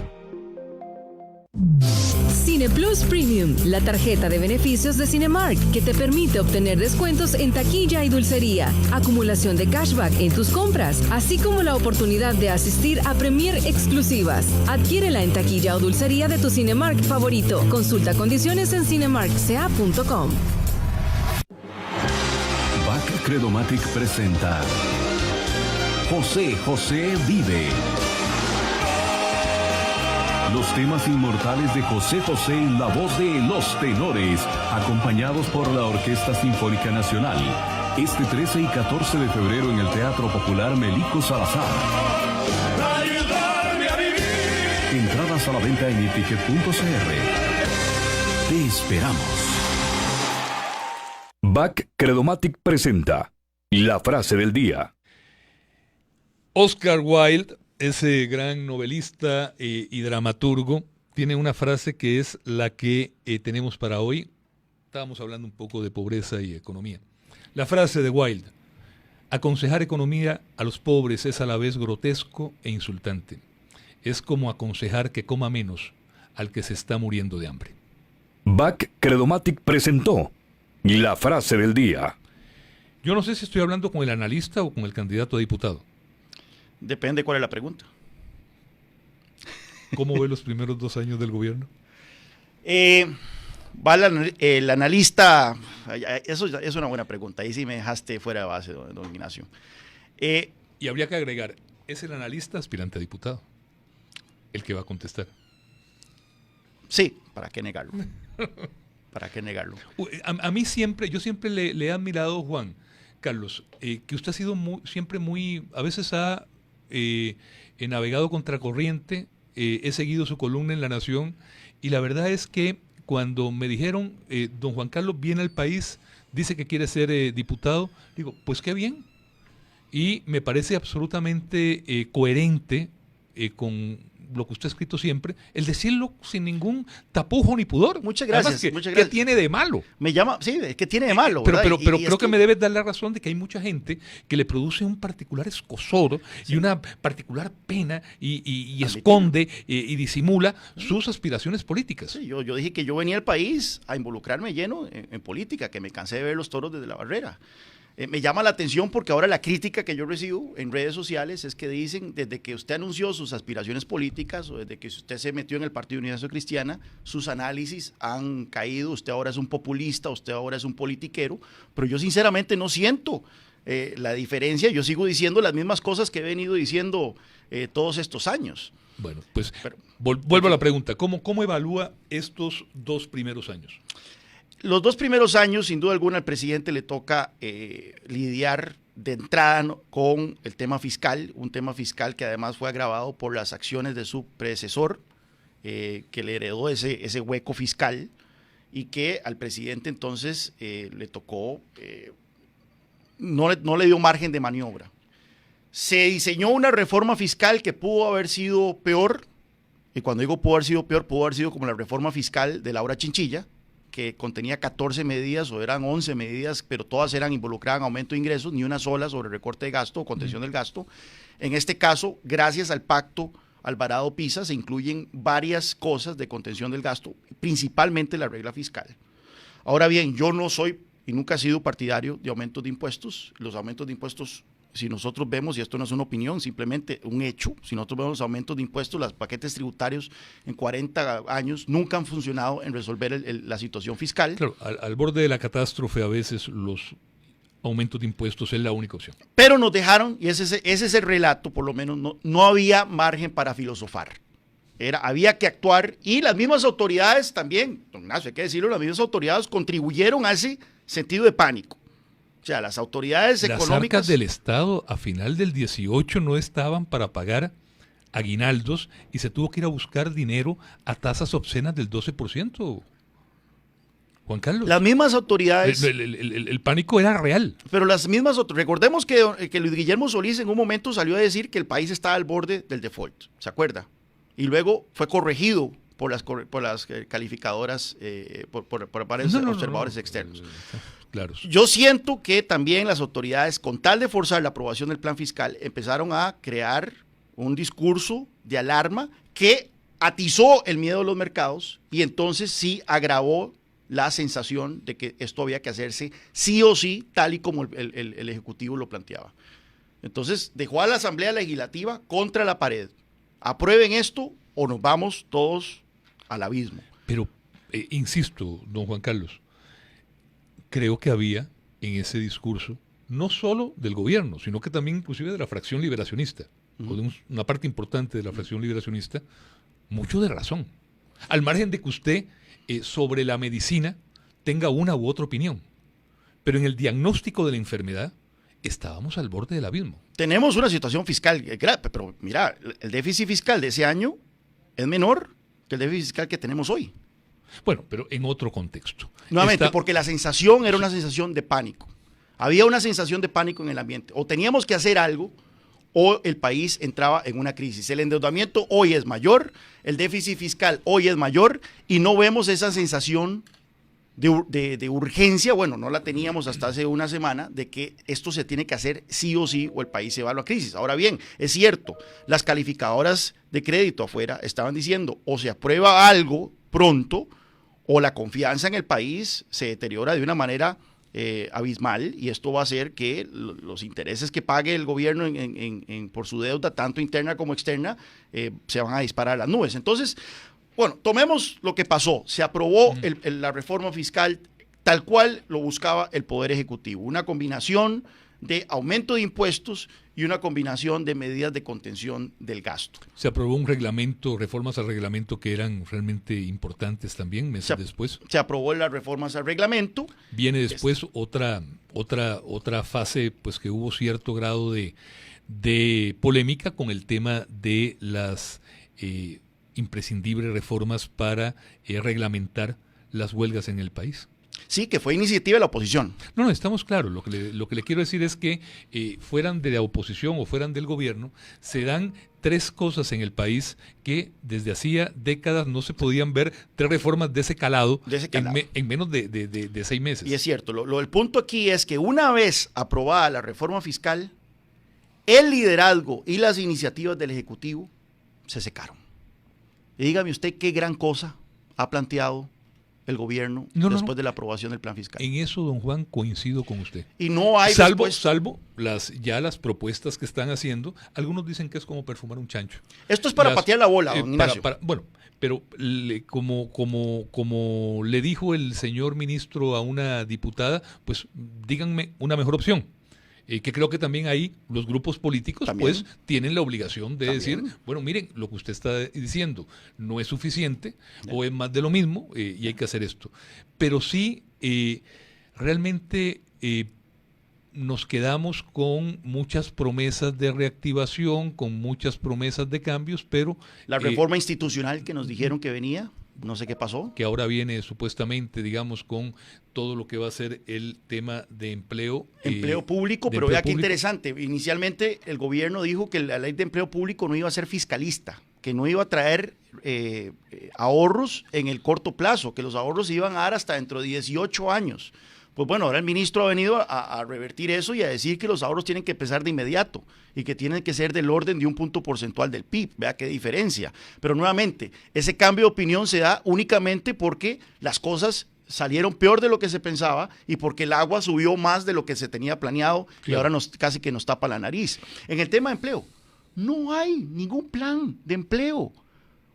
Cineplus Premium, la tarjeta de beneficios de Cinemark que te permite obtener descuentos en taquilla y dulcería, acumulación de cashback en tus compras, así como la oportunidad de asistir a premier exclusivas. Adquiérela en taquilla o dulcería de tu Cinemark favorito. Consulta condiciones en cinemarkca.com. BAC Credomatic presenta José José Vive. Los temas inmortales de José José en la voz de Los Tenores, acompañados por la Orquesta Sinfónica Nacional, este 13 y 14 de febrero en el Teatro Popular Melico Salazar. Entradas a la venta en etiquet.cr. Te esperamos. BAC Credomatic presenta la frase del día. Oscar Wilde, ese gran novelista y dramaturgo, tiene una frase que es la que tenemos para hoy. Estábamos hablando un poco de pobreza y economía. La frase de Wilde: aconsejar economía a los pobres es a la vez grotesco e insultante. Es como aconsejar que coma menos al que se está muriendo de hambre. BAC Credomatic presentó la frase del día. Yo no sé si estoy hablando con el analista o con el candidato a diputado. Depende cuál es la pregunta. ¿Cómo ve los primeros 2 años del gobierno? Va el analista, eso es una buena pregunta, ahí sí me dejaste fuera de base, don Ignacio. Y habría que agregar, es el analista aspirante a diputado el que va a contestar. Sí, ¿para qué negarlo? ¿Para qué negarlo? A mí siempre, yo siempre le he admirado, Juan Carlos, que usted ha sido siempre muy, a veces ha navegado contracorriente, he seguido su columna en La Nación, y la verdad es que cuando me dijeron, don Juan Carlos viene al país, dice que quiere ser diputado, digo, pues qué bien, y me parece absolutamente coherente con lo que usted ha escrito siempre, el decirlo sin ningún tapujo ni pudor. Muchas gracias. Además, muchas gracias. ¿Qué tiene de malo? Me llama, sí, es que tiene de malo. Pero y creo que me debes dar la razón de que hay mucha gente que le produce un particular escozor y una particular pena y esconde y disimula sus aspiraciones políticas. Sí, yo dije que yo venía al país a involucrarme lleno en política, que me cansé de ver los toros desde la barrera. Me llama la atención porque ahora la crítica que yo recibo en redes sociales es que dicen, desde que usted anunció sus aspiraciones políticas o desde que usted se metió en el Partido Unidad Social Cristiana, sus análisis han caído, usted ahora es un populista, usted ahora es un politiquero, pero yo sinceramente no siento la diferencia, yo sigo diciendo las mismas cosas que he venido diciendo todos estos años. Bueno, pues vuelvo a la pregunta, ¿cómo evalúa estos 2 primeros años? Los 2 primeros años, sin duda alguna, al presidente le toca lidiar de entrada con el tema fiscal, un tema fiscal que además fue agravado por las acciones de su predecesor, que le heredó ese hueco fiscal y que al presidente entonces le tocó, no le dio margen de maniobra. Se diseñó una reforma fiscal que pudo haber sido peor, y cuando digo pudo haber sido peor, pudo haber sido como la reforma fiscal de Laura Chinchilla, que contenía 14 medidas o eran 11 medidas, pero todas involucraban aumento de ingresos, ni una sola sobre recorte de gasto o contención del gasto. En este caso, gracias al pacto Alvarado-Pisa, se incluyen varias cosas de contención del gasto, principalmente la regla fiscal. Ahora bien, yo no soy y nunca he sido partidario de aumentos de impuestos. Los aumentos de impuestos si nosotros vemos, y esto no es una opinión, simplemente un hecho, si nosotros vemos aumentos de impuestos, los paquetes tributarios en 40 años nunca han funcionado en resolver la situación fiscal. Claro, al borde de la catástrofe a veces los aumentos de impuestos es la única opción. Pero nos dejaron, y ese es el relato, por lo menos no había margen para filosofar. Había que actuar, y las mismas autoridades también, don Ignacio, hay que decirlo, las mismas autoridades contribuyeron a ese sentido de pánico. O sea, las autoridades económicas... Las arcas del Estado a final del 18 no estaban para pagar aguinaldos y se tuvo que ir a buscar dinero a tasas obscenas del 12%. Juan Carlos. Las mismas autoridades... El pánico era real. Pero las mismas... Recordemos que Luis Guillermo Solís en un momento salió a decir que el país estaba al borde del default. ¿Se acuerda? Y luego fue corregido por las calificadoras, por varios observadores externos. Claro. Yo siento que también las autoridades, con tal de forzar la aprobación del plan fiscal, empezaron a crear un discurso de alarma que atizó el miedo de los mercados y entonces sí agravó la sensación de que esto había que hacerse sí o sí, tal y como el Ejecutivo lo planteaba. Entonces dejó a la Asamblea Legislativa contra la pared. Aprueben esto o nos vamos todos al abismo. Pero, insisto, don Juan Carlos, creo que había en ese discurso, no solo del gobierno, sino que también inclusive de la fracción liberacionista, o de una parte importante de la fracción liberacionista, mucho de razón. Al margen de que usted sobre la medicina tenga una u otra opinión, pero en el diagnóstico de la enfermedad estábamos al borde del abismo. Tenemos una situación fiscal grave, pero mira, el déficit fiscal de ese año es menor que el déficit fiscal que tenemos hoy. Bueno, pero en otro contexto. Nuevamente, porque la sensación era una sensación de pánico. Había una sensación de pánico en el ambiente. O teníamos que hacer algo o el país entraba en una crisis. El endeudamiento hoy es mayor, el déficit fiscal hoy es mayor y no vemos esa sensación de urgencia, bueno, no la teníamos hasta hace una semana, de que esto se tiene que hacer sí o sí o el país se va a la crisis. Ahora bien, es cierto, las calificadoras de crédito afuera estaban diciendo o se aprueba algo pronto o la confianza en el país se deteriora de una manera abismal y esto va a hacer que los intereses que pague el gobierno por su deuda, tanto interna como externa, se van a disparar a las nubes. Entonces, bueno, tomemos lo que pasó. Se aprobó la reforma fiscal tal cual lo buscaba el Poder Ejecutivo. Una combinación de aumento de impuestos y una combinación de medidas de contención del gasto. Se aprobó un reglamento, reformas al reglamento que eran realmente importantes también meses después. Se aprobó las reformas al reglamento. Viene después otra fase, pues que hubo cierto grado de polémica con el tema de las imprescindibles reformas para reglamentar las huelgas en el país. Sí, que fue iniciativa de la oposición. No, estamos claros. Lo que le quiero decir es que fueran de la oposición o fueran del gobierno, se dan tres cosas en el país que desde hacía décadas no se podían ver, tres reformas de ese calado, en menos de 6 meses. Y es cierto, el punto aquí es que una vez aprobada la reforma fiscal, el liderazgo y las iniciativas del Ejecutivo se secaron. Y dígame usted qué gran cosa ha planteado el gobierno después de la aprobación del plan fiscal. En eso, don Juan, coincido con usted. Y no hay salvo las propuestas que están haciendo. Algunos dicen que es como perfumar un chancho. Esto es para patear la bola, don Ignacio. Bueno, pero como le dijo el señor ministro a una diputada, pues díganme una mejor opción. Que creo que también ahí los grupos políticos pues tienen la obligación de decir, bueno, miren, lo que usted está diciendo no es suficiente o es más de lo mismo y hay que hacer esto. Pero sí, realmente nos quedamos con muchas promesas de reactivación, con muchas promesas de cambios, pero... La reforma institucional que nos dijeron que venía... No sé qué pasó. Que ahora viene supuestamente, digamos, con todo lo que va a ser el tema de empleo. Empleo público, pero vea qué interesante. Inicialmente el gobierno dijo que la ley de empleo público no iba a ser fiscalista, que no iba a traer ahorros en el corto plazo, que los ahorros se iban a dar hasta dentro de 18 años. Pues bueno, ahora el ministro ha venido a revertir eso y a decir que los ahorros tienen que empezar de inmediato y que tienen que ser del orden de 1 punto porcentual del PIB. Vea qué diferencia. Pero nuevamente, ese cambio de opinión se da únicamente porque las cosas salieron peor de lo que se pensaba y porque el agua subió más de lo que se tenía planeado y ahora casi que nos tapa la nariz. En el tema de empleo, no hay ningún plan de empleo.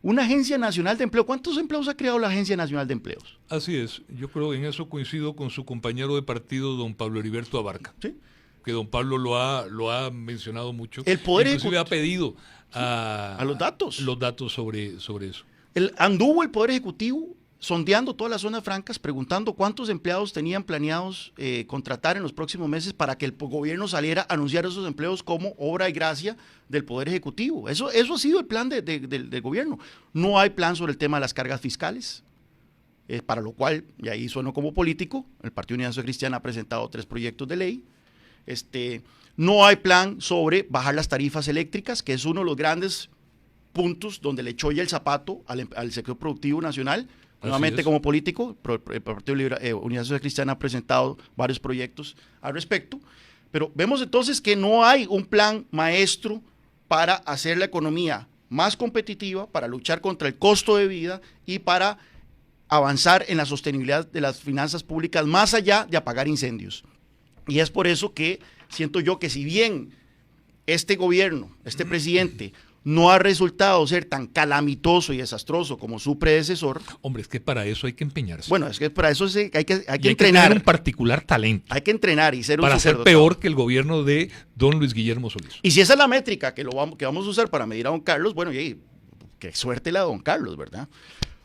Una agencia nacional de empleo. ¿Cuántos empleos ha creado la Agencia Nacional de Empleos? Así es. Yo creo que en eso coincido con su compañero de partido, don Pablo Heriberto Abarca. Sí. Que don Pablo lo ha mencionado mucho. El Poder Inclusive Ejecutivo ha pedido a los datos. Los datos sobre eso. Anduvo el Poder Ejecutivo sondeando todas las zonas francas, preguntando cuántos empleados tenían planeados contratar en los próximos meses para que el gobierno saliera a anunciar esos empleos como obra y gracia del Poder Ejecutivo. Eso ha sido el plan del gobierno. No hay plan sobre el tema de las cargas fiscales, para lo cual, y ahí sueno como político, el Partido Unidad Social Cristiana ha presentado 3 proyectos de ley. No hay plan sobre bajar las tarifas eléctricas, que es uno de los grandes puntos donde le cholla el zapato al sector productivo nacional. Nuevamente, como político, el Partido Unidad Social Cristiana ha presentado varios proyectos al respecto, pero vemos entonces que no hay un plan maestro para hacer la economía más competitiva, para luchar contra el costo de vida y para avanzar en la sostenibilidad de las finanzas públicas más allá de apagar incendios. Y es por eso que siento yo que si bien este gobierno, este presidente, no ha resultado ser tan calamitoso y desastroso como su predecesor. Hombre, es que para eso hay que empeñarse. Bueno, es que para eso hay que entrenar. Que tener un particular talento. Hay que entrenar y ser un para ser superdotado. peor que el gobierno de don Luis Guillermo Solís. Y si esa es la métrica que vamos a usar para medir a don Carlos, bueno, y qué suerte la de don Carlos, ¿verdad?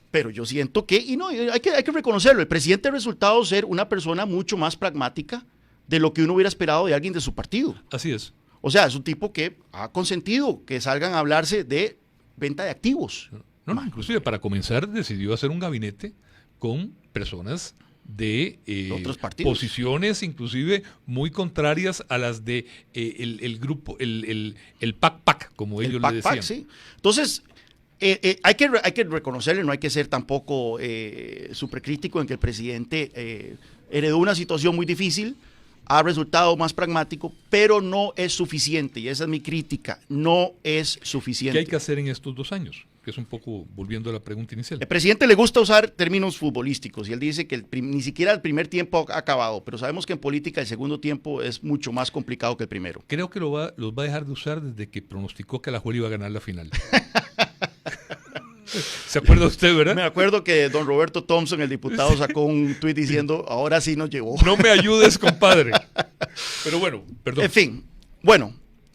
Pero yo siento que, hay que reconocerlo, el presidente ha resultado ser una persona mucho más pragmática de lo que uno hubiera esperado de alguien de su partido. Así es. O sea, es un tipo que ha consentido que salgan a hablarse de venta de activos. No, inclusive para comenzar decidió hacer un gabinete con personas de otros partidos, posiciones inclusive muy contrarias a las de el grupo, el PAC, como ellos le decían. Sí. Entonces, hay que reconocerle, no hay que ser tampoco supercrítico en que el presidente heredó una situación muy difícil, ha resultado más pragmático, pero no es suficiente, y esa es mi crítica, no es suficiente. ¿Qué hay que hacer en estos 2 años? Que es un poco volviendo a la pregunta inicial. El presidente le gusta usar términos futbolísticos, y él dice que ni siquiera el primer tiempo ha acabado, pero sabemos que en política el segundo tiempo es mucho más complicado que el primero. Creo que los va a dejar de usar desde que pronosticó que Alajuela iba a ganar la final. ¿Se acuerda usted, verdad? Me acuerdo que don Roberto Thompson, el diputado, sacó un tuit diciendo, ahora sí nos llevó. No me ayudes, compadre. Pero bueno, perdón. En fin, bueno,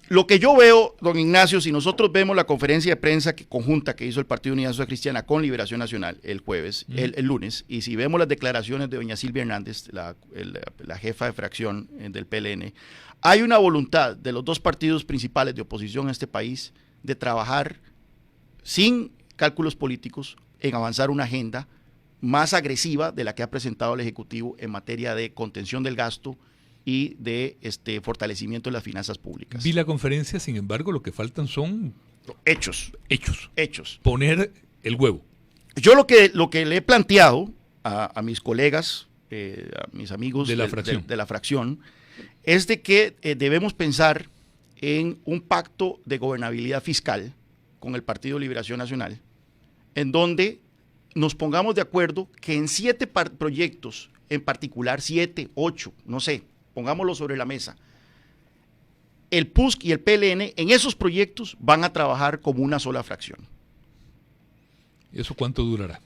lo que yo veo, don Ignacio, si nosotros vemos la conferencia de prensa conjunta que hizo el Partido Unidad Social Cristiana con Liberación Nacional el jueves, el lunes, y si vemos las declaraciones de doña Silvia Hernández, la jefa de fracción del PLN, hay una voluntad de los 2 partidos principales de oposición a este país de trabajar sin cálculos políticos en avanzar una agenda más agresiva de la que ha presentado el Ejecutivo en materia de contención del gasto y de fortalecimiento de las finanzas públicas. Vi la conferencia, sin embargo, lo que faltan son hechos. Poner el huevo. Yo lo que le he planteado a mis colegas, a mis amigos de la fracción, es de que debemos pensar en un pacto de gobernabilidad fiscal con el Partido Liberación Nacional, en donde nos pongamos de acuerdo que en 7 proyectos, en particular 7, 8, no sé, pongámoslo sobre la mesa, el PUSC y el PLN en esos proyectos van a trabajar como una sola fracción. ¿Y eso cuánto durará?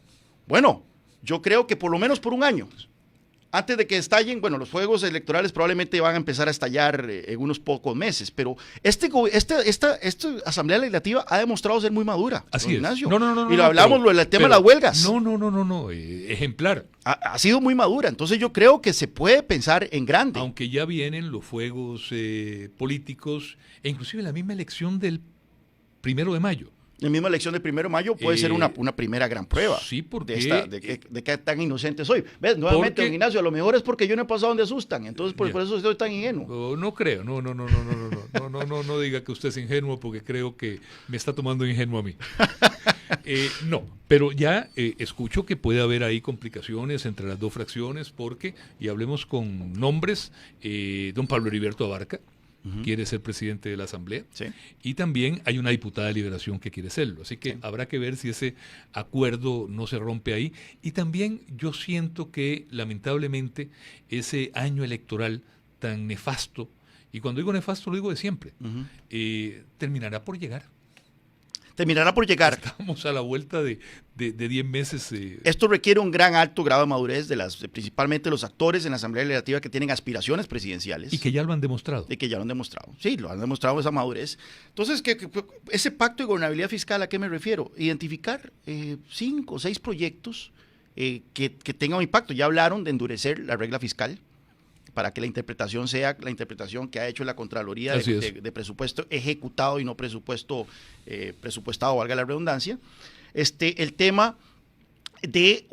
Bueno, yo creo que por lo menos por 1 año. Antes de que estallen, bueno, los fuegos electorales probablemente van a empezar a estallar en unos pocos meses, pero esta Asamblea Legislativa ha demostrado ser muy madura. Así es. Ignacio. No, y lo hablamos del tema de las huelgas. No, ejemplar. Ha sido muy madura, entonces yo creo que se puede pensar en grande. Aunque ya vienen los fuegos políticos, e inclusive la misma elección del 1 de mayo. La misma elección del 1 de mayo puede ser una primera gran prueba. Sí, porque de qué tan inocente soy. ¿Ves? Nuevamente, don Ignacio, a lo mejor es porque yo no he pasado donde asustan, entonces por eso estoy tan ingenuo. No creo, no diga que usted es ingenuo porque creo que me está tomando ingenuo a mí. No, pero ya escucho que puede haber ahí complicaciones entre las 2 fracciones porque, y hablemos con nombres, don Pablo Heriberto Abarca, quiere ser presidente de la Asamblea, Sí. y también hay una diputada de Liberación que quiere serlo. Así que habrá que ver si ese acuerdo no se rompe ahí. Y también yo siento que, lamentablemente, ese año electoral tan nefasto, y cuando digo nefasto lo digo de siempre, terminará por llegar. Terminará por llegar. Estamos a la vuelta de 10 meses. Esto requiere un gran alto grado de madurez principalmente los actores en la Asamblea Legislativa que tienen aspiraciones presidenciales. Y que ya lo han demostrado. Y que ya lo han demostrado. Sí, lo han demostrado esa madurez. Entonces, ese pacto de gobernabilidad fiscal, ¿a qué me refiero? Identificar 5 o 6 proyectos que tengan un impacto. Ya hablaron de endurecer la regla fiscal para que la interpretación sea la interpretación que ha hecho la Contraloría de presupuesto ejecutado y no presupuestado, valga la redundancia. El tema de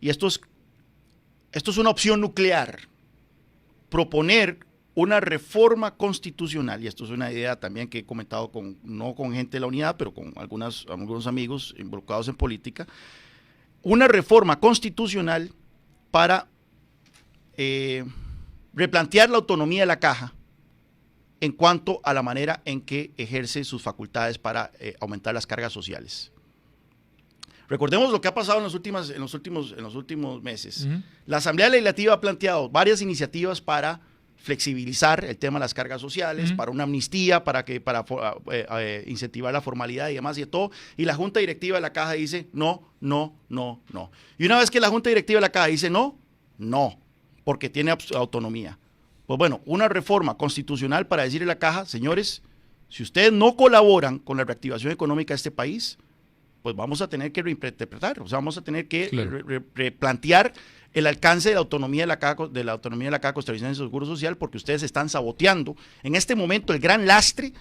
y esto es una opción nuclear, proponer una reforma constitucional, y esto es una idea también que he comentado no con gente de la unidad, pero con algunos amigos involucrados en política, una reforma constitucional para replantear la autonomía de la Caja en cuanto a la manera en que ejerce sus facultades para aumentar las cargas sociales. Recordemos lo que ha pasado en los últimos meses. La Asamblea Legislativa ha planteado varias iniciativas para flexibilizar el tema de las cargas sociales, para una amnistía, para incentivar la formalidad y demás y de todo, y la Junta Directiva de la Caja dice no. Y una vez que la Junta Directiva de la Caja dice no, porque tiene autonomía. Pues bueno, una reforma constitucional para decirle a la Caja, señores, si ustedes no colaboran con la reactivación económica de este país, pues vamos a tener que reinterpretar, o sea, vamos a tener que replantear el alcance de la autonomía de la Caja Costarricense de Seguro Social, porque ustedes están saboteando en este momento el gran lastre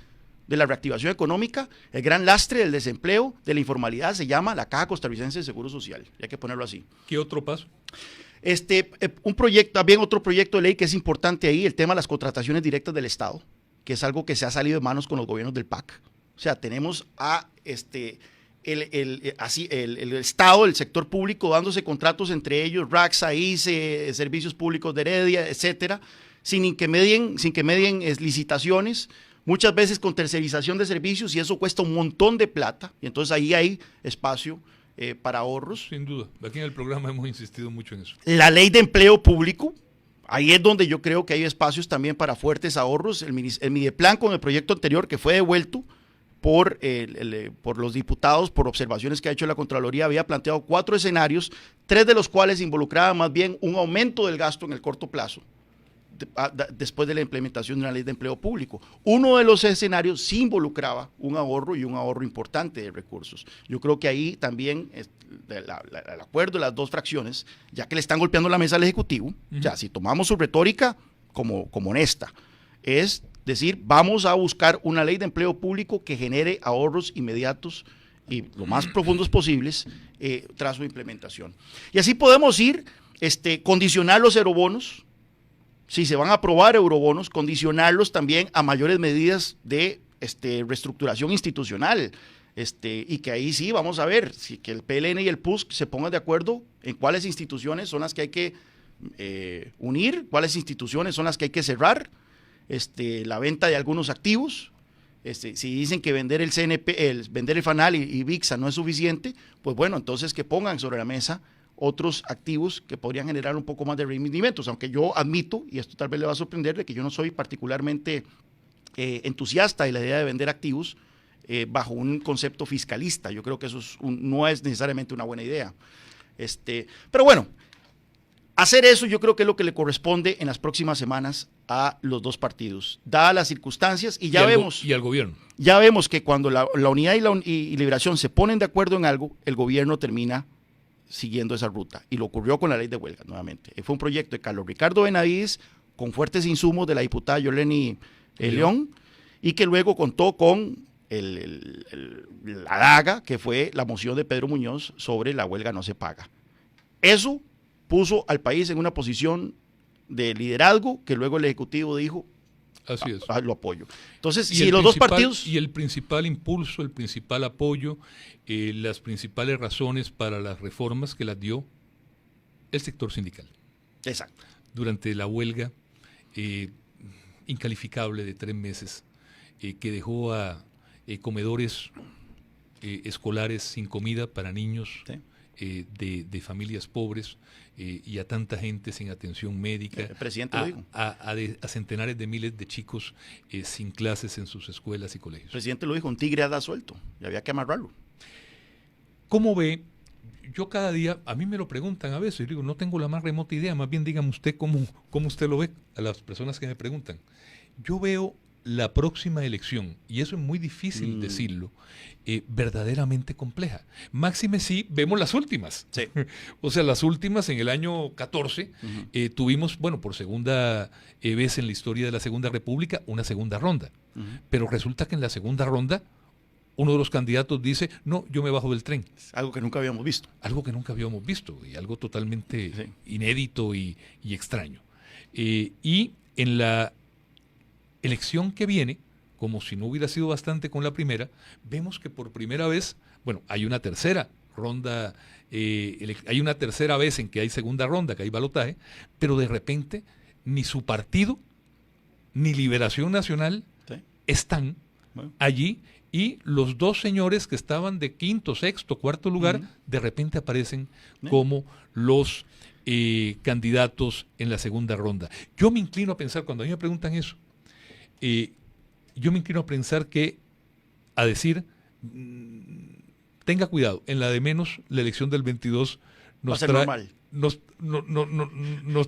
de la reactivación económica, el gran lastre del desempleo, de la informalidad, se llama la Caja Costarricense de Seguro Social, y hay que ponerlo así. ¿Qué otro paso? Otro proyecto de ley que es importante ahí, el tema de las contrataciones directas del Estado, que es algo que se ha salido de manos con los gobiernos del PAC. O sea, tenemos a el Estado, el sector público dándose contratos entre ellos, RACSA, ICE, Servicios Públicos de Heredia, etcétera, sin que medien licitaciones, muchas veces con tercerización de servicios, y eso cuesta un montón de plata, y entonces ahí hay espacio para ahorros. Sin duda, aquí en el programa hemos insistido mucho en eso. La ley de empleo público, ahí es donde yo creo que hay espacios también para fuertes ahorros. El Mideplan, con el proyecto anterior que fue devuelto por los diputados, por observaciones que ha hecho la Contraloría, había planteado 4 escenarios, 3 de los cuales involucraban más bien un aumento del gasto en el corto plazo, después de la implementación de una ley de empleo público. Uno de los escenarios sí involucraba un ahorro, y un ahorro importante de recursos. Yo creo que ahí también el acuerdo de las 2 fracciones, ya que le están golpeando la mesa al Ejecutivo, o sea, si tomamos su retórica como honesta, es decir, vamos a buscar una ley de empleo público que genere ahorros inmediatos y lo más profundos posibles tras su implementación. Y así podemos ir, condicionar los eurobonos. Si se van a aprobar eurobonos, condicionarlos también a mayores medidas de reestructuración institucional, y que ahí sí vamos a ver que el PLN y el PUSC se pongan de acuerdo en cuáles instituciones son las que hay que unir, cuáles instituciones son las que hay que cerrar, la venta de algunos activos. Si dicen que vender el CNP, vender el FANAL y VIXA no es suficiente, pues bueno, entonces que pongan sobre la mesa otros activos que podrían generar un poco más de rendimientos, aunque yo admito, y esto tal vez le va a sorprender, de que yo no soy particularmente entusiasta de la idea de vender activos bajo un concepto fiscalista. Yo creo que eso no es necesariamente una buena idea. Pero bueno, hacer eso yo creo que es lo que le corresponde en las próximas semanas a los 2 partidos, dadas las circunstancias, y vemos. Y al gobierno. Ya vemos que cuando la Unidad y Liberación se ponen de acuerdo en algo, el gobierno termina siguiendo esa ruta, y lo ocurrió con la ley de huelga nuevamente. Fue un proyecto de Carlos Ricardo Benavides con fuertes insumos de la diputada Yoleni León, y que luego contó con la daga que fue la moción de Pedro Muñoz sobre la huelga no se paga. Eso puso al país en una posición de liderazgo que luego el Ejecutivo dijo, así es, lo apoyo. Entonces, si los 2 partidos... Y el principal impulso, el principal apoyo, las principales razones para las reformas que las dio el sector sindical. Exacto. Durante la huelga, incalificable de 3 meses que dejó a comedores escolares sin comida para niños de familias pobres y a tanta gente sin atención médica, El presidente lo dijo. a centenares de miles de chicos sin clases en sus escuelas y colegios. El presidente lo dijo, un tigre anda suelto y había que amarrarlo. ¿Cómo ve? Yo cada día, a mí me lo preguntan a veces, y digo, no tengo la más remota idea, más bien dígame usted cómo usted lo ve, a las personas que me preguntan. Yo veo la próxima elección, y eso es muy difícil decirlo, verdaderamente compleja. Máxime sí, vemos las últimas. Sí. O sea, las últimas en el año 14 tuvimos, bueno, por segunda vez en la historia de la Segunda República, una segunda ronda. Pero resulta que en la segunda ronda uno de los candidatos dice, no, yo me bajo del tren. Algo que nunca habíamos visto. Algo que nunca habíamos visto y algo totalmente inédito y extraño. Y en la elección que viene, como si no hubiera sido bastante con la primera, vemos que por primera vez, bueno, hay una tercera ronda, hay una tercera vez en que hay segunda ronda, que hay balotaje, pero de repente ni su partido ni Liberación Nacional están allí. Y los dos señores que estaban de quinto, sexto, cuarto lugar, de repente aparecen como los candidatos en la segunda ronda. Yo me inclino a pensar, cuando a mí me preguntan eso, yo me inclino a pensar a decir, tenga cuidado, en la de menos, la elección del 22 nos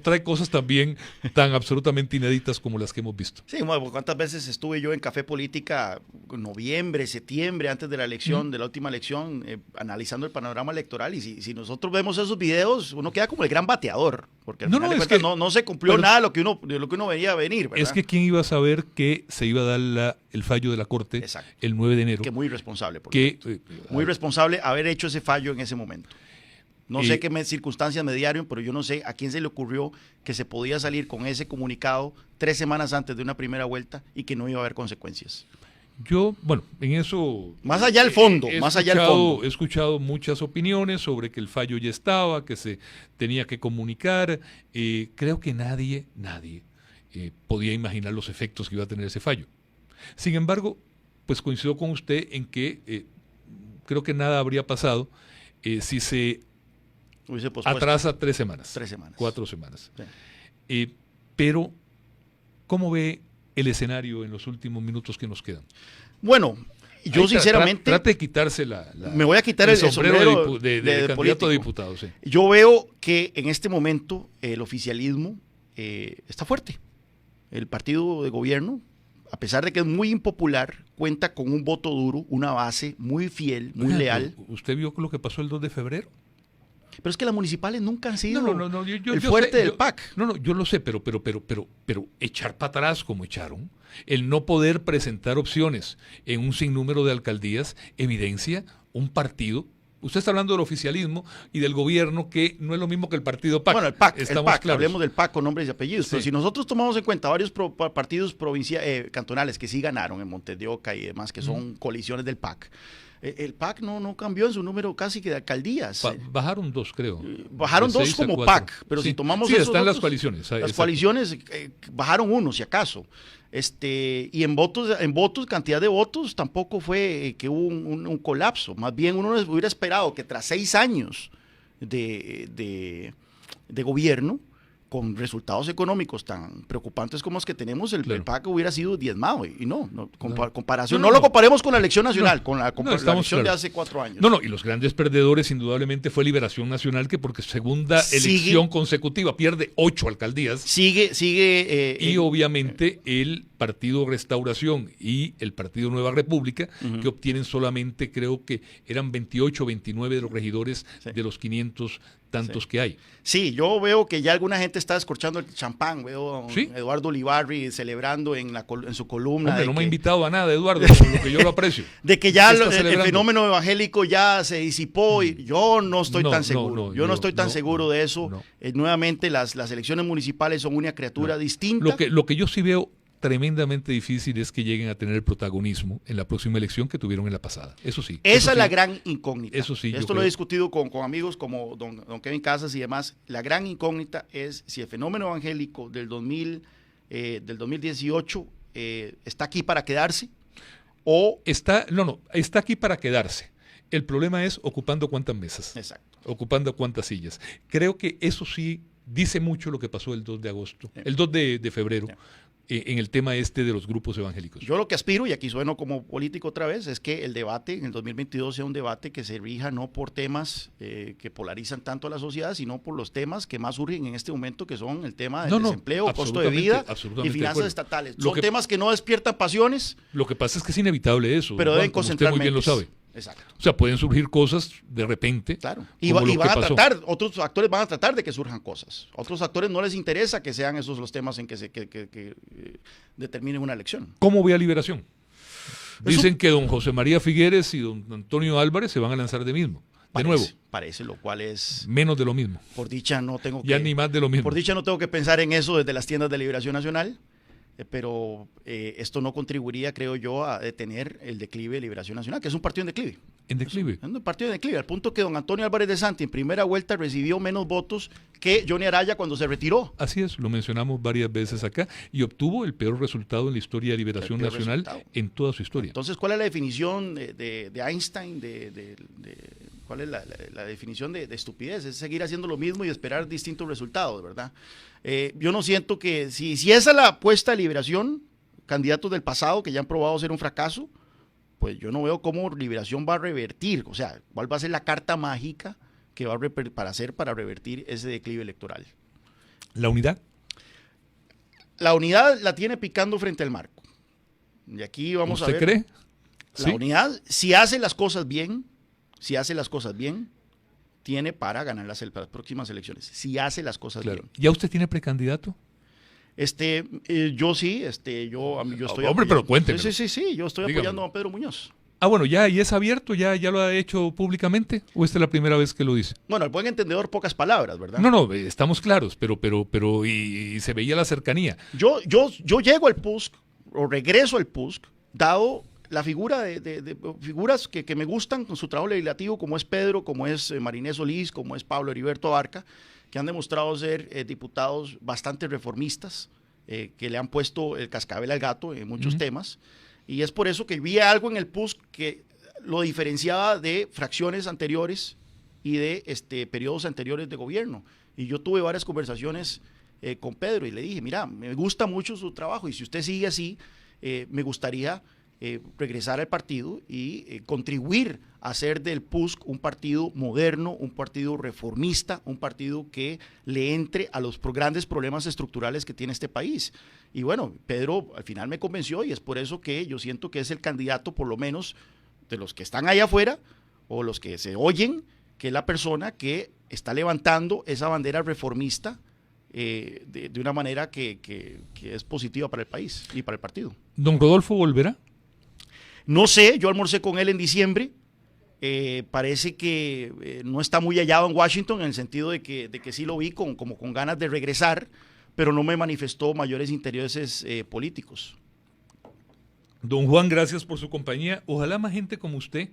trae cosas también tan absolutamente inéditas como las que hemos visto. Sí, bueno, ¿cuántas veces estuve yo en Café Política, noviembre, septiembre, antes de la elección, de la última elección, analizando el panorama electoral? Y si nosotros vemos esos videos, uno queda como el gran bateador, porque al final de cuentas no se cumplió nada de lo que uno veía venir, ¿verdad? Es que quién iba a saber que se iba a dar el fallo de la Corte el 9 de enero. Que muy irresponsable, muy irresponsable haber hecho ese fallo en ese momento. No sé qué circunstancias mediaron, pero yo no sé a quién se le ocurrió que se podía salir con ese comunicado 3 semanas antes de una primera vuelta y que no iba a haber consecuencias. Yo, bueno, en eso... Más allá del fondo, He escuchado muchas opiniones sobre que el fallo ya estaba, que se tenía que comunicar. Creo que nadie podía imaginar los efectos que iba a tener ese fallo. Sin embargo, pues coincido con usted en que creo que nada habría pasado si se atrasa 3 semanas. 4 semanas. Sí. Pero, ¿cómo ve el escenario en los últimos minutos que nos quedan? Bueno, yo sinceramente... Trate de quitarse me voy a quitar el sombrero de candidato a diputado. Sí. Yo veo que en este momento el oficialismo está fuerte. El partido de gobierno, a pesar de que es muy impopular, cuenta con un voto duro, una base muy fiel, muy leal. ¿Usted vio lo que pasó el 2 de febrero? Pero es que las municipales nunca han sido yo el fuerte del PAC. Yo lo sé, pero echar para atrás como echaron, el no poder presentar opciones en un sinnúmero de alcaldías, evidencia un partido. Usted está hablando del oficialismo y del gobierno, que no es lo mismo que el partido PAC. Bueno, el PAC, hablemos del PAC con nombres y apellidos. Sí. Pero si nosotros tomamos en cuenta varios partidos cantonales que sí ganaron en Montes de Oca y demás, que son coaliciones del PAC, el PAC no cambió en su número casi que de alcaldías. Bajaron 2, creo. Bajaron 2 como PAC, pero si tomamos esos están las coaliciones. Las coaliciones bajaron 1, si acaso. Y en votos, cantidad de votos, tampoco fue que hubo un colapso. Más bien uno hubiera esperado que tras 6 años de gobierno, con resultados económicos tan preocupantes como los que tenemos, el PAC hubiera sido diezmado, y no lo comparemos con la elección nacional, con la elección de hace 4 años. Y los grandes perdedores indudablemente fue Liberación Nacional, que porque segunda elección consecutiva pierde 8 alcaldías. Y obviamente el Partido Restauración y el Partido Nueva República, que obtienen solamente, creo que eran 28 o 29 de los regidores de los 500 tantos que hay. Sí, yo veo que ya alguna gente está descorchando el champán. Veo a Eduardo Olivarri celebrando en su columna. Hombre, no me ha invitado a nada, Eduardo, por lo que yo lo aprecio. De que ya el fenómeno evangélico ya se disipó, y yo no estoy tan seguro. Yo no estoy tan seguro de eso. Nuevamente, las elecciones municipales son una criatura distinta. Lo que yo sí veo tremendamente difícil es que lleguen a tener el protagonismo en la próxima elección que tuvieron en la pasada. Eso sí. Esa es la gran incógnita. Eso sí. Esto lo he discutido con amigos como don Kevin Casas y demás. La gran incógnita es si el fenómeno evangélico del 2000 del 2018 está aquí para quedarse o... Está aquí para quedarse. El problema es ocupando cuántas mesas. Exacto. Ocupando cuántas sillas. Creo que eso sí dice mucho lo que pasó el 2 de agosto, el 2 de febrero, en el tema de los grupos evangélicos. Yo lo que aspiro, y aquí sueno como político otra vez, es que el debate en el 2022 sea un debate que se rija no por temas que polarizan tanto a la sociedad, sino por los temas que más surgen en este momento, que son el tema del desempleo, costo de vida y finanzas estatales. Son temas que no despiertan pasiones. Lo que pasa es que es inevitable eso, pero deben concentrar usted muy bien lo sabe. Exacto. O sea, pueden surgir cosas de repente. Claro. Y van a tratar, otros actores van a tratar de que surjan cosas. A otros actores no les interesa que sean esos los temas en que determinen una elección. ¿Cómo ve a Liberación? Dicen que don José María Figueres y don Antonio Álvarez se van a lanzar de nuevo. Parece, lo cual es... Menos de lo mismo. Por dicha no tengo ya ni más de lo mismo. Por dicha no tengo que pensar en eso desde las tiendas de Liberación Nacional. Pero esto no contribuiría, creo yo, a detener el declive de Liberación Nacional, que es un partido en declive. ¿En declive? Es un partido en declive, al punto que don Antonio Álvarez de Santi en primera vuelta recibió menos votos que Johnny Araya cuando se retiró. Así es, lo mencionamos varias veces acá, y obtuvo el peor resultado en la historia de Liberación Nacional en toda su historia. Entonces, ¿cuál es la definición de Einstein? ¿Cuál es la definición de estupidez? Es seguir haciendo lo mismo y esperar distintos resultados, ¿verdad? Yo no siento que, si esa es la apuesta de Liberación, candidatos del pasado que ya han probado ser un fracaso, pues yo no veo cómo Liberación va a revertir, o sea, cuál va a ser la carta mágica que va para revertir ese declive electoral. ¿La unidad? La unidad la tiene picando frente al marco. Y aquí vamos a ver. ¿Usted cree? La unidad, si hace las cosas bien, tiene para ganar las próximas elecciones. Si hace las cosas bien. ¿Ya usted tiene precandidato? Yo sí, yo estoy Hombre, pero cuénteme. Sí, yo estoy apoyando a don Pedro Muñoz. Bueno, ¿ya y es abierto? ¿Ya lo ha hecho públicamente? ¿O esta es la primera vez que lo dice? Bueno, el buen entendedor, pocas palabras, ¿verdad? No, estamos claros, pero y se veía la cercanía. Yo llego al PUSC, o regreso al PUSC, dado la figura de figuras que me gustan con su trabajo legislativo, como es Pedro, como es Marinés Solís, como es Pablo Heriberto Abarca, que han demostrado ser diputados bastante reformistas, que le han puesto el cascabel al gato en muchos temas, y es por eso que vi algo en el PUSC que lo diferenciaba de fracciones anteriores y de periodos anteriores de gobierno. Y yo tuve varias conversaciones con Pedro y le dije, mira, me gusta mucho su trabajo y si usted sigue así, me gustaría regresar al partido y contribuir a hacer del PUSC un partido moderno, un partido reformista, un partido que le entre a los grandes problemas estructurales que tiene este país. Y bueno, Pedro al final me convenció y es por eso que yo siento que es el candidato, por lo menos de los que están allá afuera o los que se oyen, que es la persona que está levantando esa bandera reformista de una manera que es positiva para el país y para el partido. ¿Don Rodolfo volverá? No sé, yo almorcé con él en diciembre, parece que no está muy hallado en Washington en el sentido de que sí lo vi como con ganas de regresar, pero no me manifestó mayores intereses políticos. Don Juan, gracias por su compañía. Ojalá más gente como usted,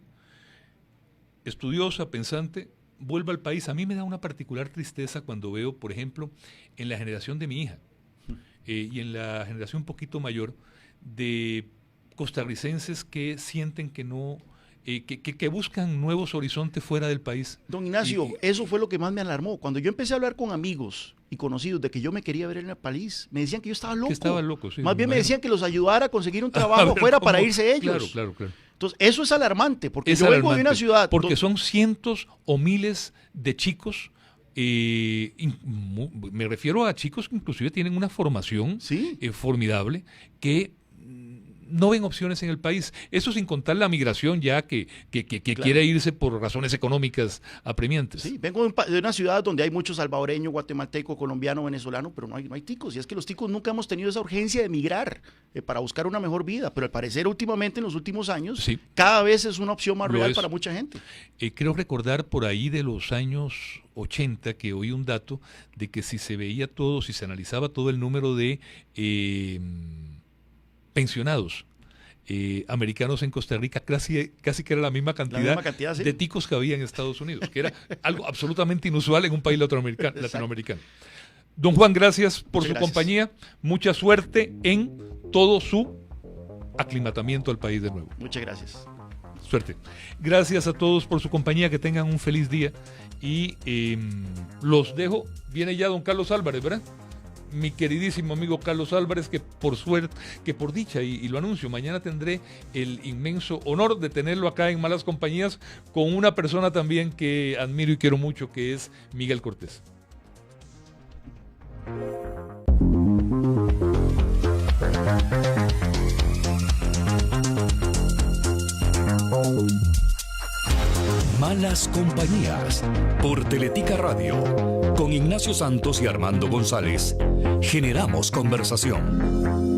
estudiosa, pensante, vuelva al país. A mí me da una particular tristeza cuando veo, por ejemplo, en la generación de mi hija y en la generación un poquito mayor de costarricenses que sienten que no, que buscan nuevos horizontes fuera del país. Don Ignacio, eso fue lo que más me alarmó. Cuando yo empecé a hablar con amigos y conocidos de que yo me quería ver en el país, me decían que yo estaba loco. Que estaba loco, sí. Más bien me decían que los ayudara a conseguir un trabajo afuera para irse ellos. Claro. Entonces, eso es alarmante, porque yo vengo de una ciudad... Porque son cientos o miles de chicos, me refiero a chicos que inclusive tienen una formación formidable, que no ven opciones en el país. Eso sin contar la migración ya que quiere irse por razones económicas apremiantes. Sí, vengo de una ciudad donde hay muchos salvadoreños, guatemaltecos, colombianos, venezolanos, pero no hay ticos. Y es que los ticos nunca hemos tenido esa urgencia de migrar para buscar una mejor vida. Pero al parecer últimamente, en los últimos años, cada vez es una opción más real para mucha gente. Creo recordar por ahí de los años 80 que oí un dato de que si se veía todo, si se analizaba todo el número de pensionados americanos en Costa Rica, casi que era la misma cantidad de ticos que había en Estados Unidos, que era algo absolutamente inusual en un país latinoamericano. Don Juan, gracias por Muchas su gracias. compañía. Mucha suerte en todo su aclimatamiento al país de nuevo. Muchas gracias. Suerte. Gracias a todos por su compañía, que tengan un feliz día y los dejo. Viene ya don Carlos Álvarez, ¿verdad? Mi queridísimo amigo Carlos Álvarez, que por suerte, que por dicha, y lo anuncio, mañana tendré el inmenso honor de tenerlo acá en Malas Compañías con una persona también que admiro y quiero mucho, que es Miguel Cortés. Malas Compañías, por Teletica Radio, con Ignacio Santos y Armando González, generamos conversación.